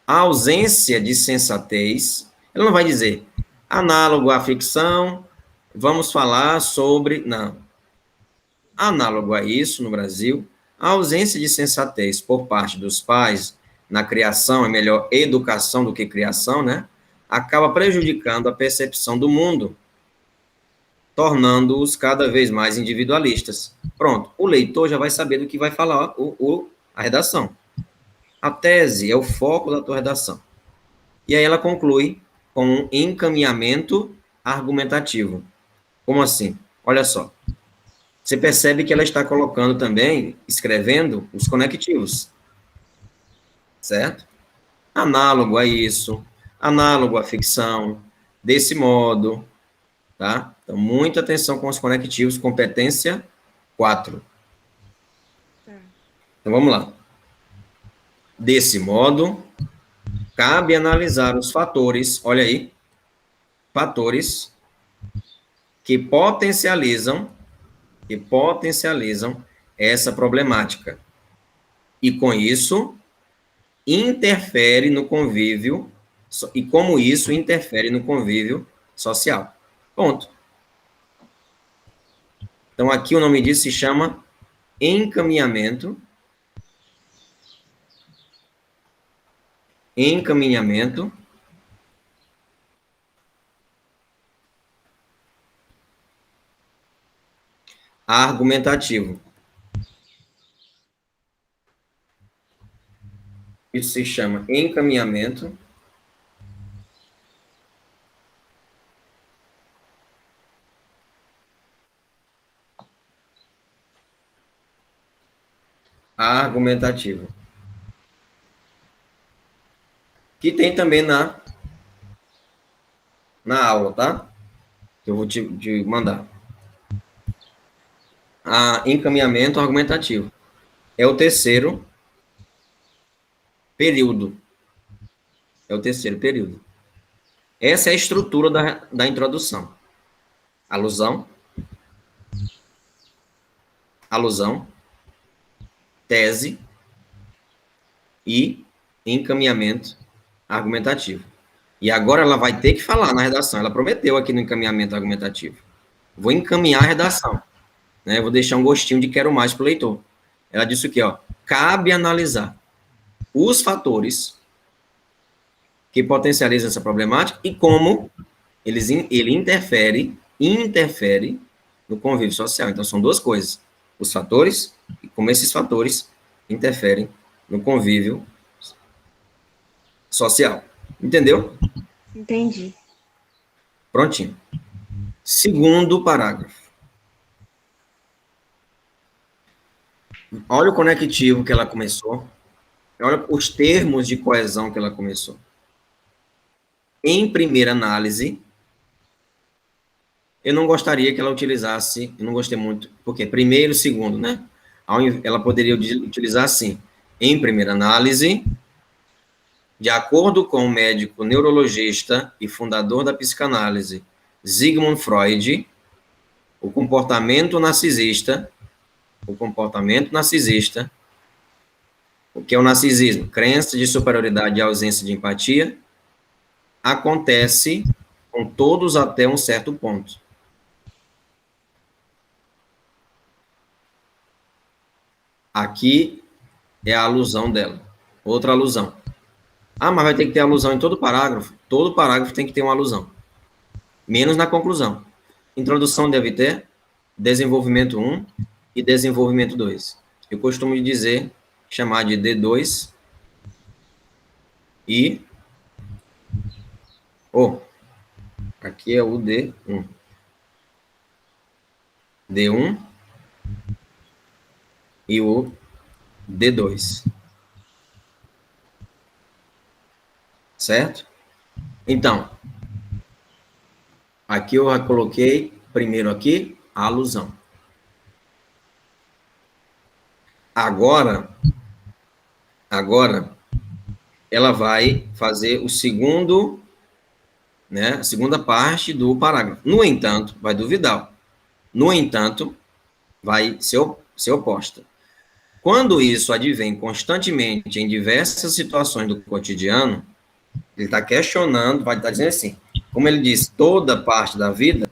a ausência de sensatez, ela não vai dizer análogo à ficção, vamos falar sobre, não. Análogo a isso, no Brasil, a ausência de sensatez por parte dos pais na criação, é melhor educação do que criação, né? Acaba prejudicando a percepção do mundo, tornando-os cada vez mais individualistas. Pronto, o leitor já vai saber do que vai falar a redação. A tese é o foco da tua redação. E aí ela conclui com um encaminhamento argumentativo. Como assim? Olha só. Você percebe que ela está colocando também, escrevendo, os conectivos. Certo? Análogo a isso, análogo à ficção, desse modo, tá? Então, muita atenção com os conectivos, competência 4. Então, vamos lá. Desse modo, cabe analisar os fatores, olha aí, fatores que potencializam essa problemática. E com isso, interfere no convívio e como isso interfere no convívio social. Ponto. Então, aqui o nome disso se chama encaminhamento. Encaminhamento argumentativo. Isso se chama encaminhamento argumentativo. Que tem também na aula, tá? Que eu vou te mandar. Encaminhamento argumentativo. É o terceiro período. É o terceiro período. Essa é a estrutura da introdução. Alusão, tese e encaminhamento argumentativo. E agora ela vai ter que falar na redação. Ela prometeu aqui no encaminhamento argumentativo. Vou encaminhar a redação. Né? Vou deixar um gostinho de quero mais para o leitor. Ela disse o quê? Ó, cabe analisar os fatores que potencializam essa problemática e como ele interfere no convívio social. Então, são duas coisas. Os fatores e como esses fatores interferem no convívio social. Entendeu? Entendi. Prontinho. Segundo parágrafo. Olha o conectivo que ela começou. Olha os termos de coesão que ela começou. Em primeira análise, eu não gostaria que ela utilizasse, eu não gostei muito, porque primeiro, segundo, né? Ela poderia utilizar assim, em primeira análise, de acordo com o médico neurologista e fundador da psicanálise, Sigmund Freud, o comportamento narcisista, o que é o narcisismo? Crença de superioridade e ausência de empatia, acontece com todos até um certo ponto. Aqui é a alusão dela. Outra alusão. Mas vai ter que ter alusão em todo parágrafo? Todo parágrafo tem que ter uma alusão. Menos na conclusão. Introdução deve ter desenvolvimento 1 e desenvolvimento 2. Eu costumo dizer, chamar de D2 e... aqui é o D1. D1 e o D2. Certo? Então, aqui eu já coloquei, primeiro aqui, a alusão. Agora, ela vai fazer o segundo, né, a segunda parte do parágrafo. No entanto, vai duvidar. No entanto, vai ser oposta. Quando isso advém constantemente em diversas situações do cotidiano, ele está questionando, vai estar dizendo assim, como ele diz, toda parte da vida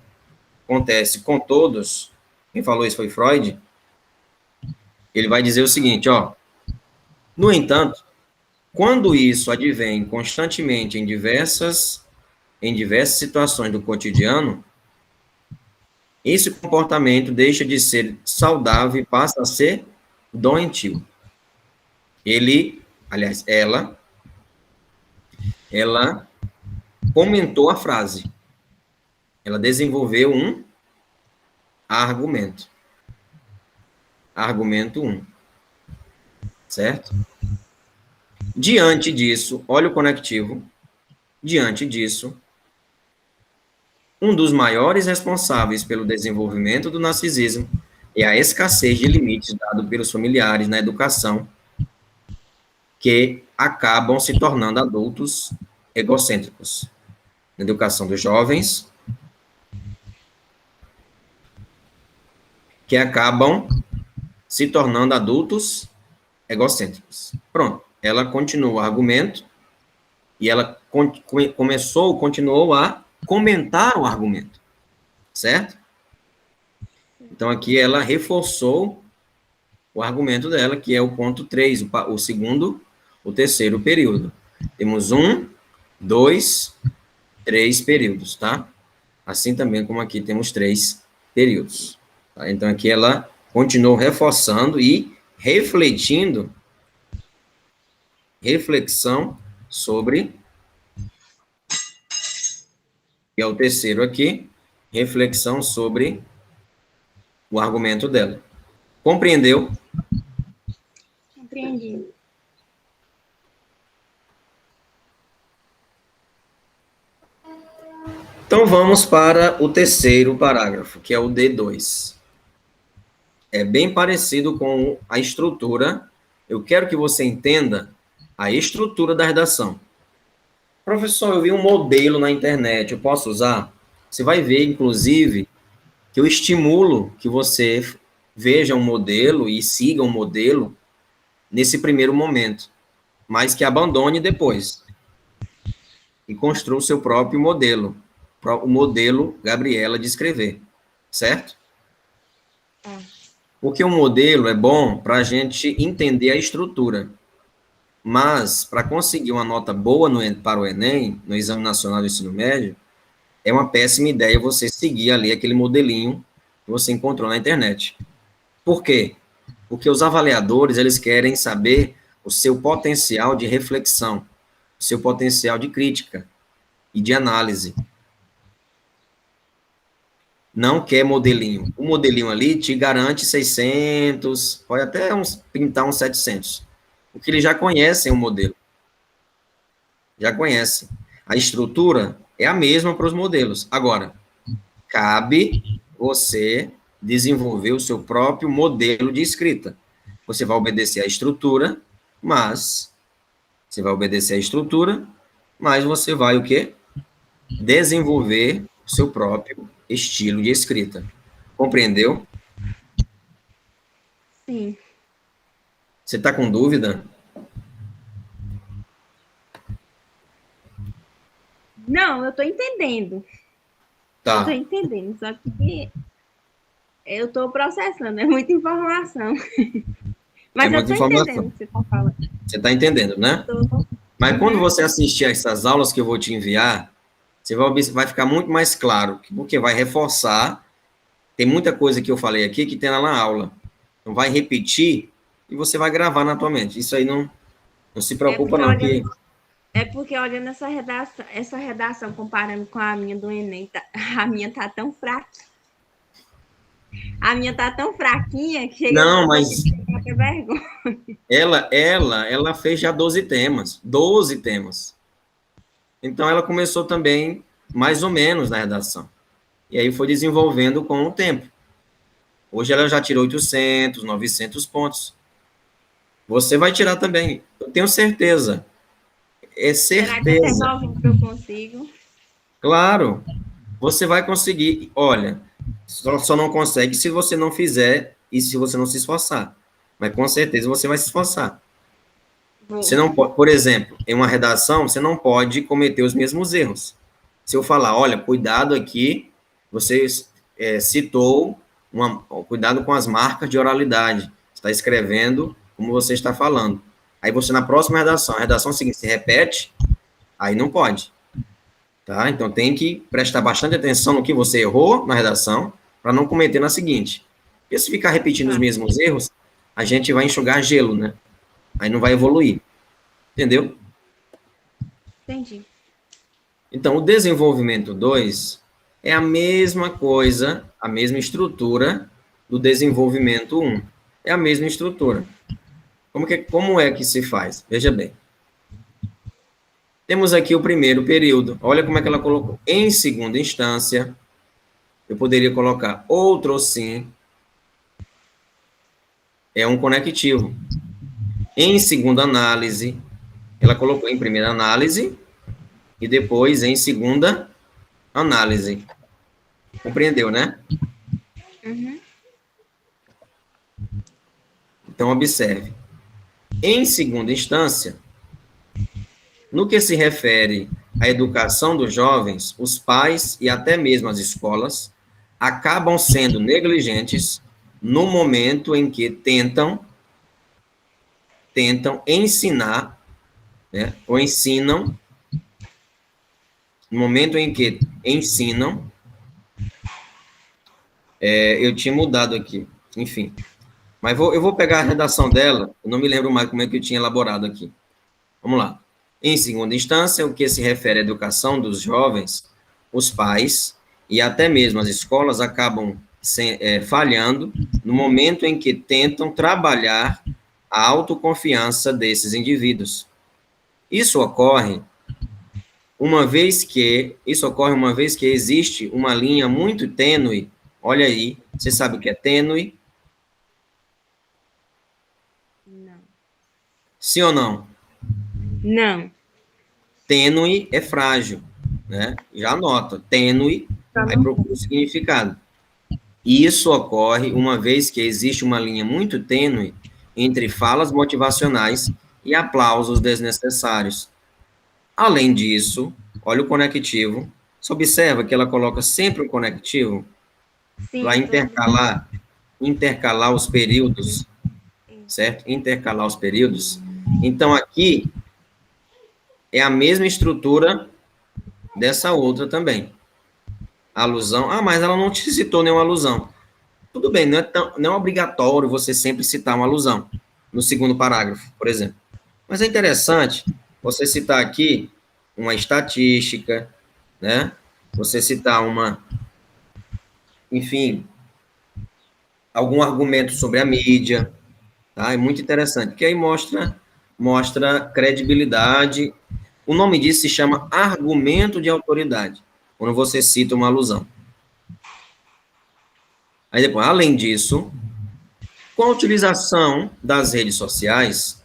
acontece com todos, quem falou isso foi Freud, ele vai dizer o seguinte, no entanto, quando isso advém constantemente em diversas situações do cotidiano, esse comportamento deixa de ser saudável e passa a ser doentio. Ela comentou a frase. Ela desenvolveu um argumento. Argumento 1. Certo? Diante disso, olha o conectivo. Diante disso, um dos maiores responsáveis pelo desenvolvimento do narcisismo é a escassez de limites dado pelos familiares na educação, que acabam se tornando adultos egocêntricos. Na educação dos jovens, que acabam se tornando adultos egocêntricos. Pronto. ela continua o argumento e ela continuou a comentar o argumento, certo? Então, aqui ela reforçou o argumento dela, que é o ponto 3, o segundo, o terceiro período. Temos 1, 2, 3 períodos, tá? Assim também como aqui temos 3 períodos. Tá? Então, aqui ela continuou reforçando e refletindo, reflexão sobre, que é o terceiro aqui, reflexão sobre o argumento dela. Compreendeu? Compreendi. Então, vamos para o terceiro parágrafo, que é o D2. É bem parecido com a estrutura. Eu quero que você entenda a estrutura da redação. Professor, eu vi um modelo na internet, eu posso usar? Você vai ver, inclusive, que eu estimulo que você veja um modelo e siga um modelo nesse primeiro momento, mas que abandone depois e construa o seu próprio modelo, o modelo Gabriela de escrever, certo? Porque o modelo é bom para a gente entender a estrutura, mas para conseguir uma nota boa para o Enem, no Exame Nacional do Ensino Médio, é uma péssima ideia você seguir ali aquele modelinho que você encontrou na internet. Por quê? Porque os avaliadores, eles querem saber o seu potencial de reflexão, o seu potencial de crítica e de análise. Não quer modelinho. O modelinho ali te garante 600, pode até pintar uns 700. Porque eles já conhecem o modelo. Já conhecem. A estrutura é a mesma para os modelos. Agora, cabe você desenvolver o seu próprio modelo de escrita. Você vai obedecer à estrutura, mas você vai o quê? Desenvolver o seu próprio estilo de escrita. Compreendeu? Sim. Você está com dúvida? Não, eu estou entendendo. Tá. Eu estou entendendo, só que eu estou processando, é muita informação. Mas eu estou entendendo o que você está falando. Você está entendendo, né? Mas quando você assistir a essas aulas que eu vou te enviar, você vai ficar muito mais claro, porque vai reforçar. Tem muita coisa que eu falei aqui que tem lá na aula. Então, vai repetir e você vai gravar na tua mente. Isso aí não se preocupa, não. É porque olhando essa redação comparando com a minha do Enem, a minha tá tão fraca. A minha tá tão fraquinha que chega não, mas ter vergonha. Ela fez já 12 temas. 12 temas. Então, ela começou também mais ou menos na redação. E aí foi desenvolvendo com o tempo. Hoje ela já tirou 800, 900 pontos. Você vai tirar também. Eu tenho certeza. É certeza. Será que até 9 eu consigo? Claro. Você vai conseguir. Olha, só não consegue se você não fizer e se você não se esforçar. Mas com certeza você vai se esforçar. Você não pode, por exemplo, em uma redação, você não pode cometer os mesmos erros. Se eu falar, olha, cuidado aqui, você citou, cuidado com as marcas de oralidade. Você está escrevendo como você está falando. Aí você, na próxima redação, a redação seguinte se repete, aí não pode. Tá? Então tem que prestar bastante atenção no que você errou na redação, para não cometer na seguinte. Porque se ficar repetindo os mesmos erros, a gente vai enxugar gelo, né? Aí não vai evoluir. Entendeu? Entendi. Então, o desenvolvimento 2 é a mesma coisa, a mesma estrutura do desenvolvimento 1. É a mesma estrutura. Como é que se faz? Veja bem. Temos aqui o primeiro período. Olha como é que ela colocou. Em segunda instância, eu poderia colocar outro sim. É um conectivo. Em segunda análise, ela colocou em primeira análise e depois em segunda análise. Compreendeu, né? Uhum. Então, observe. Em segunda instância, no que se refere à educação dos jovens, os pais e até mesmo as escolas acabam sendo negligentes no momento em que tentam ensinar, né, ou ensinam, no momento em que ensinam, eu tinha mudado aqui, enfim, mas eu vou pegar a redação dela, eu não me lembro mais como é que eu tinha elaborado aqui. Vamos lá. Em segunda instância, o que se refere à educação dos jovens, os pais e até mesmo as escolas acabam falhando no momento em que tentam trabalhar a autoconfiança desses indivíduos. Isso ocorre uma vez que existe uma linha muito tênue. Olha aí, você sabe o que é tênue? Não. Sim ou não? Não. Tênue é frágil, né? Já anota, tênue, aí procura o significado. E isso ocorre uma vez que existe uma linha muito tênue entre falas motivacionais e aplausos desnecessários. Além disso, olha o conectivo. Você observa que ela coloca sempre um conectivo para intercalar os períodos, certo? Intercalar os períodos. Então, aqui é a mesma estrutura dessa outra também. Alusão. Ah, mas ela não te citou nenhuma alusão. Tudo bem, não é obrigatório você sempre citar uma alusão no segundo parágrafo, por exemplo. Mas é interessante você citar aqui uma estatística, né? Você citar enfim, algum argumento sobre a mídia, tá? É muito interessante, porque aí mostra credibilidade. O nome disso se chama argumento de autoridade, quando você cita uma alusão. Aí depois, além disso, com a utilização das redes sociais,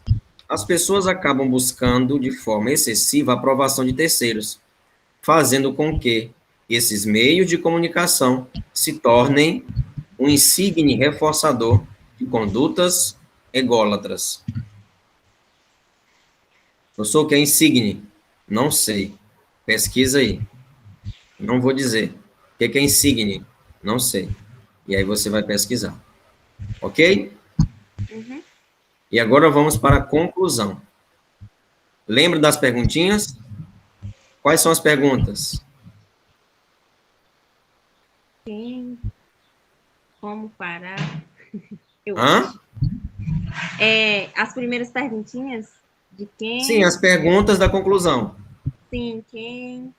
as pessoas acabam buscando de forma excessiva a aprovação de terceiros, fazendo com que esses meios de comunicação se tornem um insigne reforçador de condutas ególatras. Eu sou o que é insigne? Não sei. Pesquisa aí. Não vou dizer. O que é insigne? Não sei. E aí você vai pesquisar. Ok? Uhum. E agora vamos para a conclusão. Lembra das perguntinhas? Quais são as perguntas? Quem? Como parar? Eu Hã? acho. As primeiras perguntinhas de quem? Sim, as perguntas da conclusão. Sim, quem?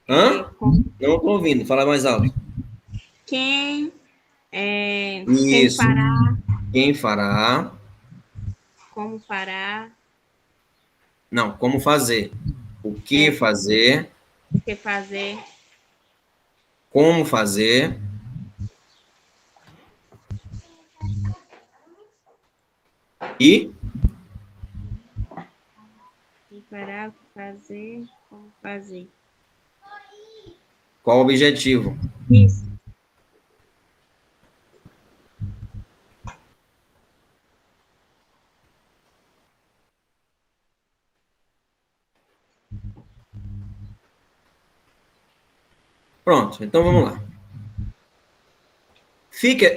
Hã? Não estou ouvindo, fala mais alto. Quem? Quem Isso. fará? Quem fará? Como fará? Não, como fazer? O que fazer? O que fazer? Como fazer? E Quem fará? O que fazer? Como fazer? qual o objetivo? Isso. Pronto, então vamos lá.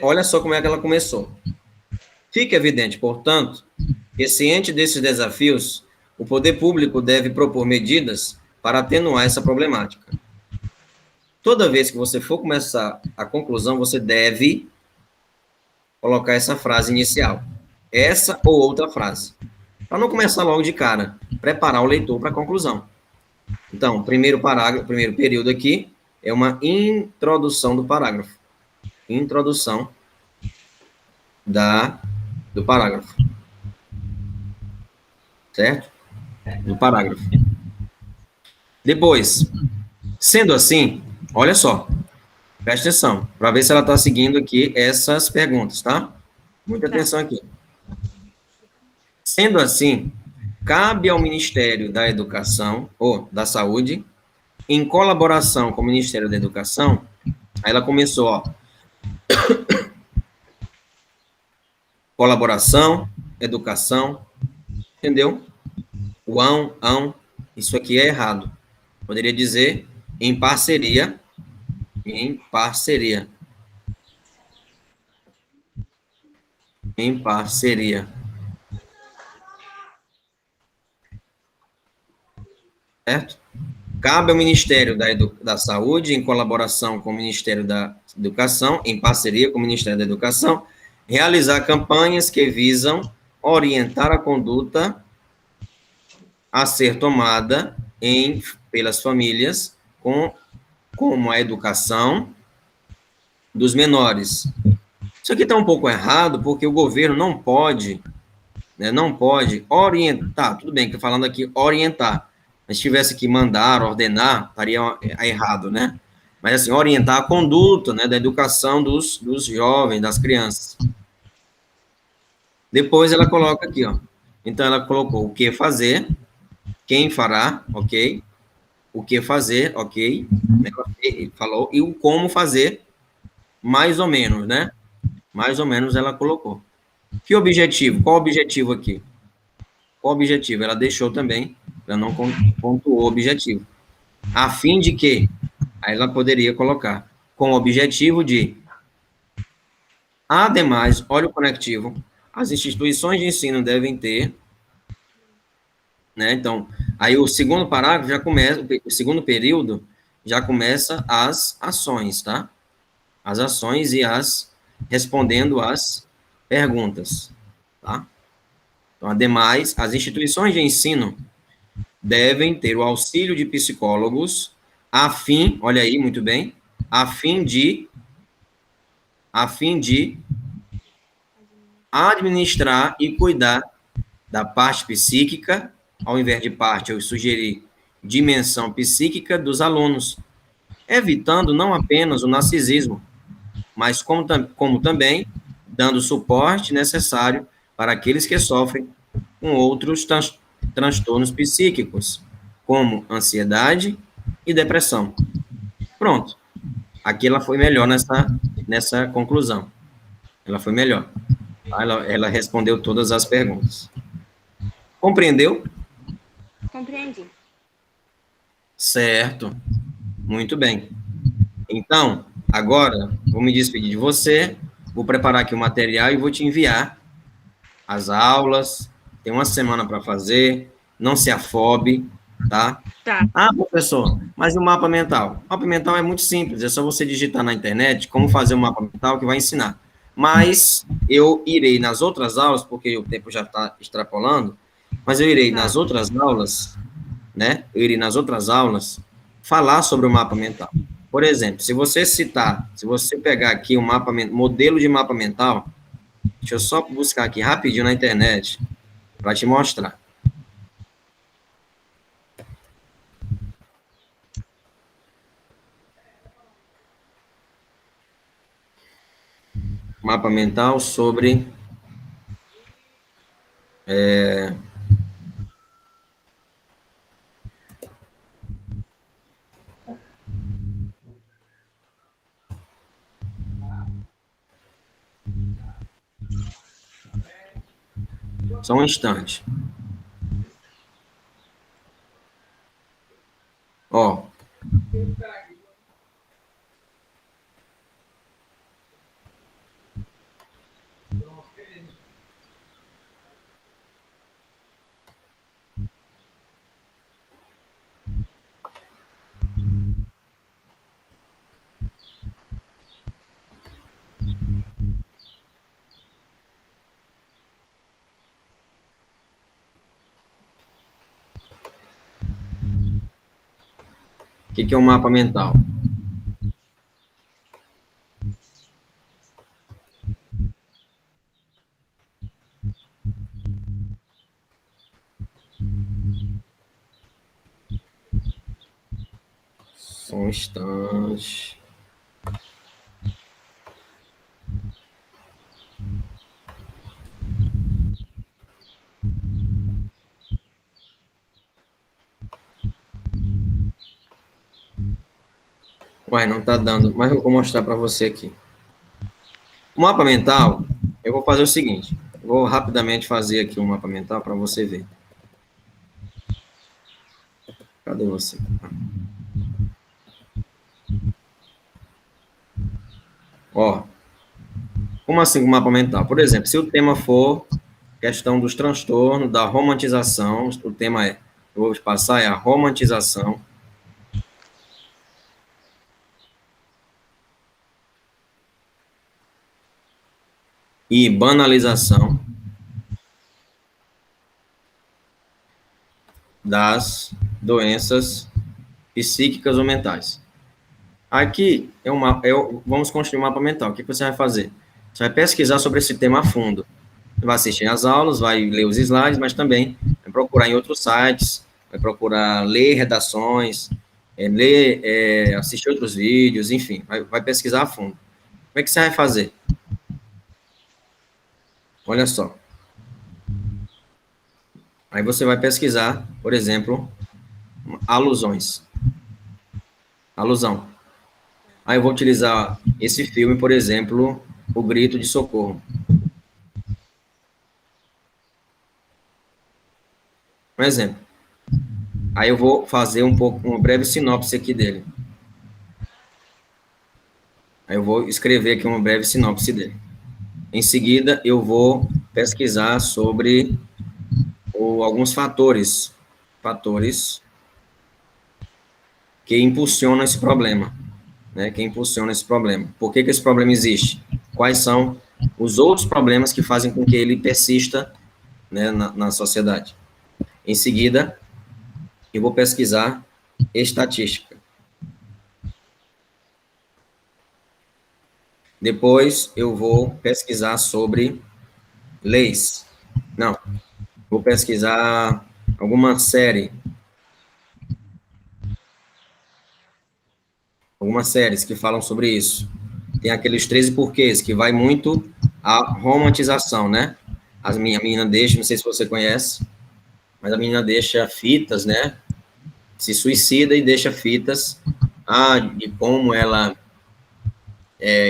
Olha só como é que ela começou. Fica evidente, portanto, que ciente desses desafios, o poder público deve propor medidas para atenuar essa problemática. Toda vez que você for começar a conclusão, você deve colocar essa frase inicial. Essa ou outra frase. Para não começar logo de cara, preparar o leitor para a conclusão. Então, primeiro período aqui é uma introdução do parágrafo. Introdução do parágrafo. Certo? Do parágrafo. Depois, sendo assim, olha só, presta atenção, para ver se ela está seguindo aqui essas perguntas, tá? Muita atenção aqui. Sendo assim, cabe ao Ministério da Educação, ou da Saúde, em colaboração com o Ministério da Educação, aí ela começou, ó, colaboração, educação, Entendeu? O ão, isso aqui é errado. Poderia dizer em parceria, em parceria, em parceria. Certo? Cabe ao Ministério da Saúde, em colaboração com o Ministério da Educação, em parceria com o Ministério da Educação, realizar campanhas que visam orientar a conduta a ser tomada pelas famílias, como a educação dos menores. Isso aqui está um pouco errado, porque o governo não pode, né, não pode orientar, tudo bem que falando aqui orientar, mas se tivesse que mandar, ordenar, estaria errado, né? Mas assim, orientar a conduta, né, da educação dos jovens, das crianças. Depois ela coloca aqui, ó. Então ela colocou o que fazer, quem fará, ok? O que fazer, ok? Falou, e o como fazer, mais ou menos, né? Mais ou menos ela colocou. Que objetivo? Qual o objetivo aqui? Qual o objetivo? Ela deixou também, ela não pontuou o objetivo. A fim de que? Aí ela poderia colocar, com o objetivo de, ademais, olha o conectivo, as instituições de ensino devem ter, né? Então, aí o segundo parágrafo já começa, o segundo período já começa as ações, tá? As ações e respondendo às perguntas, tá? Então, ademais, as instituições de ensino devem ter o auxílio de psicólogos a fim, olha aí, muito bem, a fim de administrar e cuidar da parte psíquica, ao invés de parte, eu sugeri dimensão psíquica dos alunos, evitando não apenas o narcisismo, mas como também dando suporte necessário para aqueles que sofrem com outros transtornos psíquicos, como ansiedade e depressão. Pronto. Aqui ela foi melhor nessa conclusão. Ela foi melhor. Ela respondeu todas as perguntas. Compreendeu? Compreendi. Certo. Muito bem. Então, agora, vou me despedir de você, vou preparar aqui o material e vou te enviar as aulas. Tem uma semana para fazer, não se afobe, tá? Tá. Ah, professor, mas o mapa mental? O mapa mental é muito simples, é só você digitar na internet como fazer um mapa mental que vai ensinar. Mas eu irei nas outras aulas, porque o tempo já está extrapolando, mas eu irei nas outras aulas, né? Eu irei nas outras aulas falar sobre o mapa mental. Por exemplo, se você pegar aqui um modelo de mapa mental, deixa eu só buscar aqui rapidinho na internet para te mostrar. Mapa mental sobre só um instante. Ó. O que é um mapa mental? Só um instante. Ué, não está dando, mas eu vou mostrar para você aqui. O mapa mental, eu vou fazer o seguinte, vou rapidamente fazer aqui um mapa mental para você ver. Cadê você? Ó, como assim o mapa mental? Por exemplo, se o tema for questão dos transtornos, da romantização, o tema é, eu vou passar, é a romantização e banalização das doenças psíquicas ou mentais. Aqui vamos construir um mapa mental. O que você vai fazer? Você vai pesquisar sobre esse tema a fundo. Você vai assistir às aulas, vai ler os slides, mas também vai procurar em outros sites, vai procurar ler redações, assistir outros vídeos, enfim, vai pesquisar a fundo. Como é que você vai fazer? Olha só. Aí você vai pesquisar, por exemplo, alusões. Alusão. Aí eu vou utilizar esse filme, por exemplo, O Grito de Socorro. Um exemplo. Aí eu vou fazer uma breve sinopse aqui dele. Aí eu vou escrever aqui uma breve sinopse dele. Em seguida, eu vou pesquisar sobre alguns fatores que impulsionam esse problema, né? Que impulsionam esse problema. Por que esse problema existe? Quais são os outros problemas que fazem com que ele persista, né, na sociedade? Em seguida, eu vou pesquisar estatística. Depois, eu vou pesquisar sobre leis. Não, vou pesquisar alguma série. Algumas séries que falam sobre isso. Tem aqueles 13 porquês, que vai muito a romantização, né? A menina deixa, não sei se você conhece, mas a menina deixa fitas, né? Se suicida e deixa fitas de como ela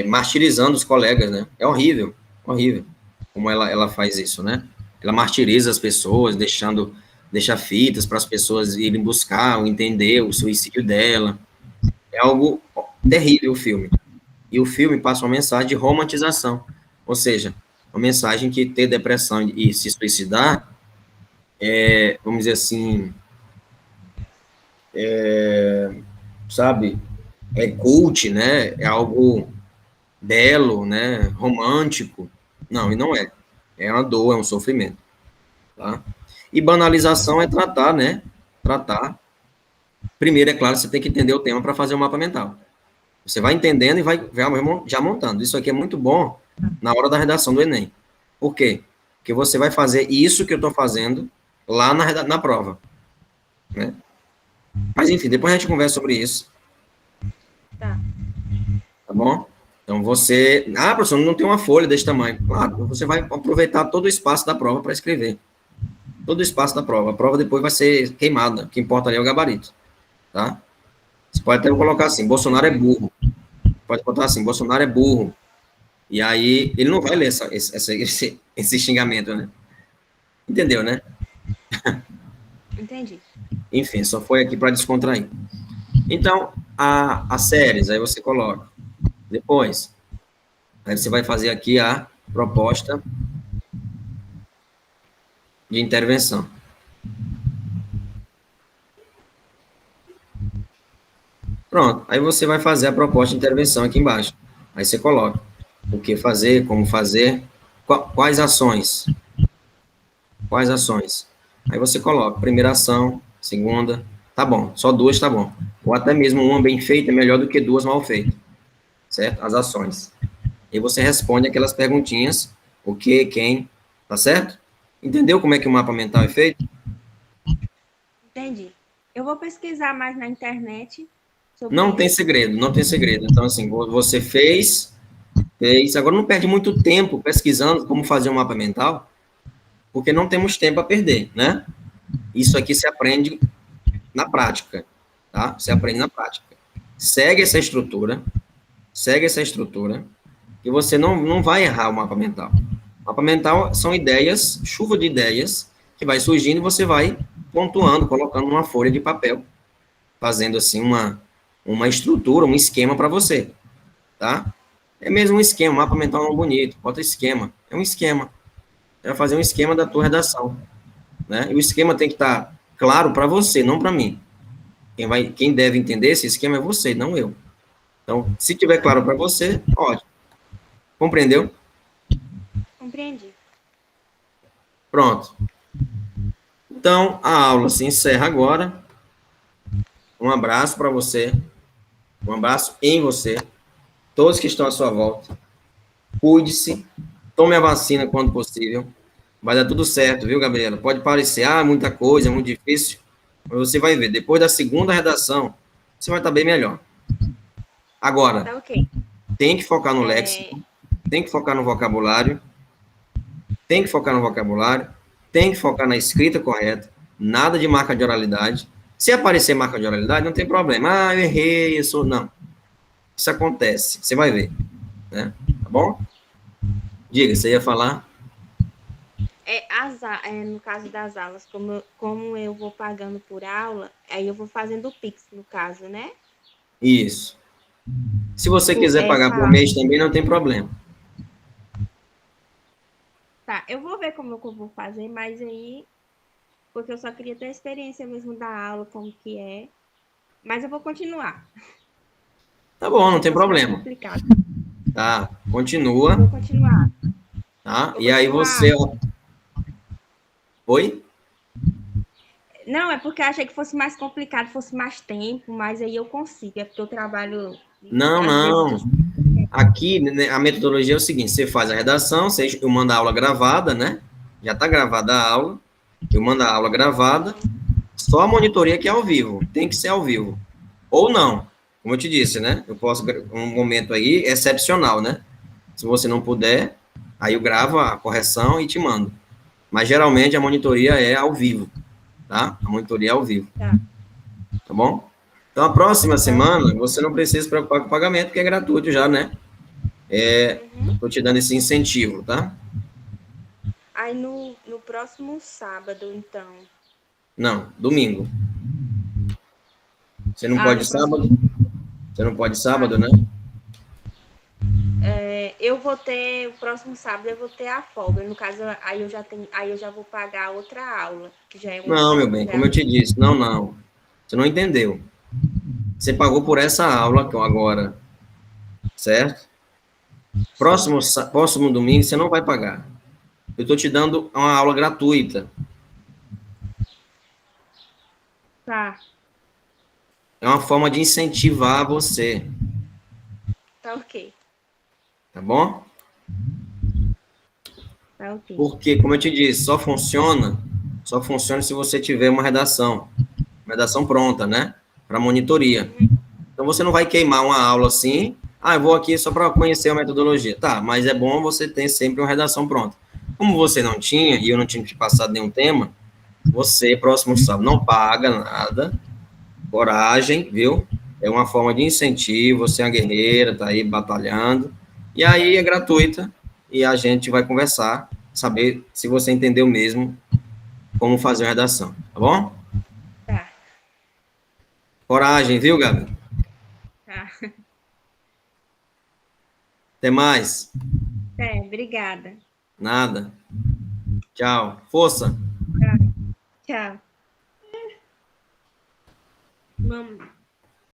martirizando os colegas, né? É horrível, horrível como ela faz isso, né? Ela martiriza as pessoas, deixa fitas para as pessoas irem buscar, entender o suicídio dela. É algo terrível o filme. E o filme passa uma mensagem de romantização, ou seja, uma mensagem que ter depressão e se suicidar vamos dizer assim, sabe, é cult, né? É algo belo, né? Romântico. Não, e não é. É uma dor, é um sofrimento, tá? E banalização é tratar, né? Tratar. Primeiro, é claro, você tem que entender o tema para fazer o mapa mental. Você vai entendendo e vai já montando. Isso aqui é muito bom na hora da redação do Enem. Por quê? Porque você vai fazer isso que eu estou fazendo lá na prova. Né? Mas, enfim, depois a gente conversa sobre isso. Tá. Tá bom? Então, você... Ah, professor, não tem uma folha desse tamanho. Claro, você vai aproveitar todo o espaço da prova para escrever. Todo o espaço da prova. A prova depois vai ser queimada. O que importa ali é o gabarito. Tá? Você pode até colocar assim, Bolsonaro é burro. Pode botar assim, Bolsonaro é burro. E aí, ele não vai ler esse xingamento, né? Entendeu, né? Entendi. Enfim, só foi aqui para descontrair. Então, as séries, aí você coloca. Depois, aí você vai fazer aqui a proposta de intervenção. Pronto, aí você vai fazer a proposta de intervenção aqui embaixo. Aí você coloca o que fazer, como fazer, quais ações. Quais ações. Aí você coloca primeira ação, segunda, tá bom, só duas tá bom. Ou até mesmo uma bem feita é melhor do que duas mal feitas. Certo? As ações. E você responde aquelas perguntinhas, o que, quem, tá certo? Entendeu como é que o mapa mental é feito? Entendi. Eu vou pesquisar mais na internet sobre Não isso. tem segredo, não tem segredo. Então, assim, você fez, agora não perde muito tempo pesquisando como fazer um mapa mental, porque não temos tempo a perder, né? Isso aqui se aprende na prática, tá? Você aprende na prática. Segue essa estrutura, que você não vai errar o mapa mental. O mapa mental são ideias, chuva de ideias, que vai surgindo e você vai pontuando, colocando numa folha de papel, fazendo assim uma estrutura, um esquema para você, tá? É mesmo um esquema, um mapa mental não bonito, bota esquema, é um esquema. É fazer um esquema da tua redação, né? E o esquema tem que estar claro para você, não para mim. Quem deve entender esse esquema é você, não eu. Então, se tiver claro para você, ótimo. Compreendeu? Compreendi. Pronto. Então, a aula se encerra agora. Um abraço para você. Um abraço em você. Todos que estão à sua volta. Cuide-se. Tome a vacina quando possível. Vai dar tudo certo, viu, Gabriela? Pode parecer, muita coisa, é muito difícil. Mas você vai ver. Depois da segunda redação, você vai estar bem melhor. Agora, Tá ok. tem que focar no É, léxico, tem que focar no vocabulário, tem que focar no vocabulário, tem que focar na escrita correta, nada de marca de oralidade. Se aparecer marca de oralidade, não tem problema. Eu errei, eu sou. Não. Isso acontece, você vai ver. Né? Tá bom? Diga, você ia falar? no caso das aulas, como eu vou pagando por aula, aí eu vou fazendo o Pix, no caso, né? Isso. Se você Por quiser pagar por essa. mês também, não tem problema. Tá, eu vou ver como que eu vou fazer, mas aí. Porque eu só queria ter a experiência mesmo da aula, como que é. Mas eu vou continuar. Tá bom, não Achei que tem fosse mais problema. complicado. Tá? Eu vou Continua, continuar. tá? Vou E aí continuar. você. Oi? Não, é porque eu achei que fosse mais complicado, fosse mais tempo, mas aí eu consigo. É porque eu trabalho, Não, às vezes, não. Aqui, né, a metodologia é o seguinte: você faz a redação, eu mando a aula gravada, né? Já está gravada a aula, eu mando a aula gravada, só a monitoria que é ao vivo, tem que ser ao vivo. Ou não, como eu te disse, né? Eu posso, um momento aí excepcional, né? Se você não puder, aí eu gravo a correção e te mando. Mas geralmente a monitoria é ao vivo, tá? A monitoria é ao vivo, tá, tá bom? Então a próxima tá semana ok. você não precisa se preocupar com o pagamento, que é gratuito já, né? Uhum. Estou te dando esse incentivo, tá? Aí no próximo sábado, então. Não, domingo. Você não Ah, pode no próximo. sábado? Você não pode Ah, sábado, né? eu vou ter, o próximo sábado eu vou ter a folga. No caso, aí eu já vou pagar outra aula, que já é uma Não, meu folga, bem, já é como eu te amanhã. disse, não, não. Você não entendeu. Você pagou por essa aula agora, certo? Sim, Próximo domingo você não vai pagar. Eu estou te dando uma aula gratuita. tá, É uma forma de incentivar você, tá ok, tá bom? tá ok. Porque, como eu te disse, só funciona se você tiver uma redação pronta, né? Para monitoria. Então você não vai queimar uma aula assim, eu vou aqui só para conhecer a metodologia. Tá, mas é bom você ter sempre uma redação pronta. Como você não tinha, e eu não tinha te passado nenhum tema, você, próximo sábado, não paga nada, coragem, viu? É uma forma de incentivo, você é uma guerreira, tá aí batalhando, e aí é gratuita, e a gente vai conversar, saber se você entendeu mesmo como fazer a redação, tá bom? Tá, Coragem, viu, Gabi? tá. Até mais. Obrigada. Nada. Tchau. Força. Tá, tchau. Vamos.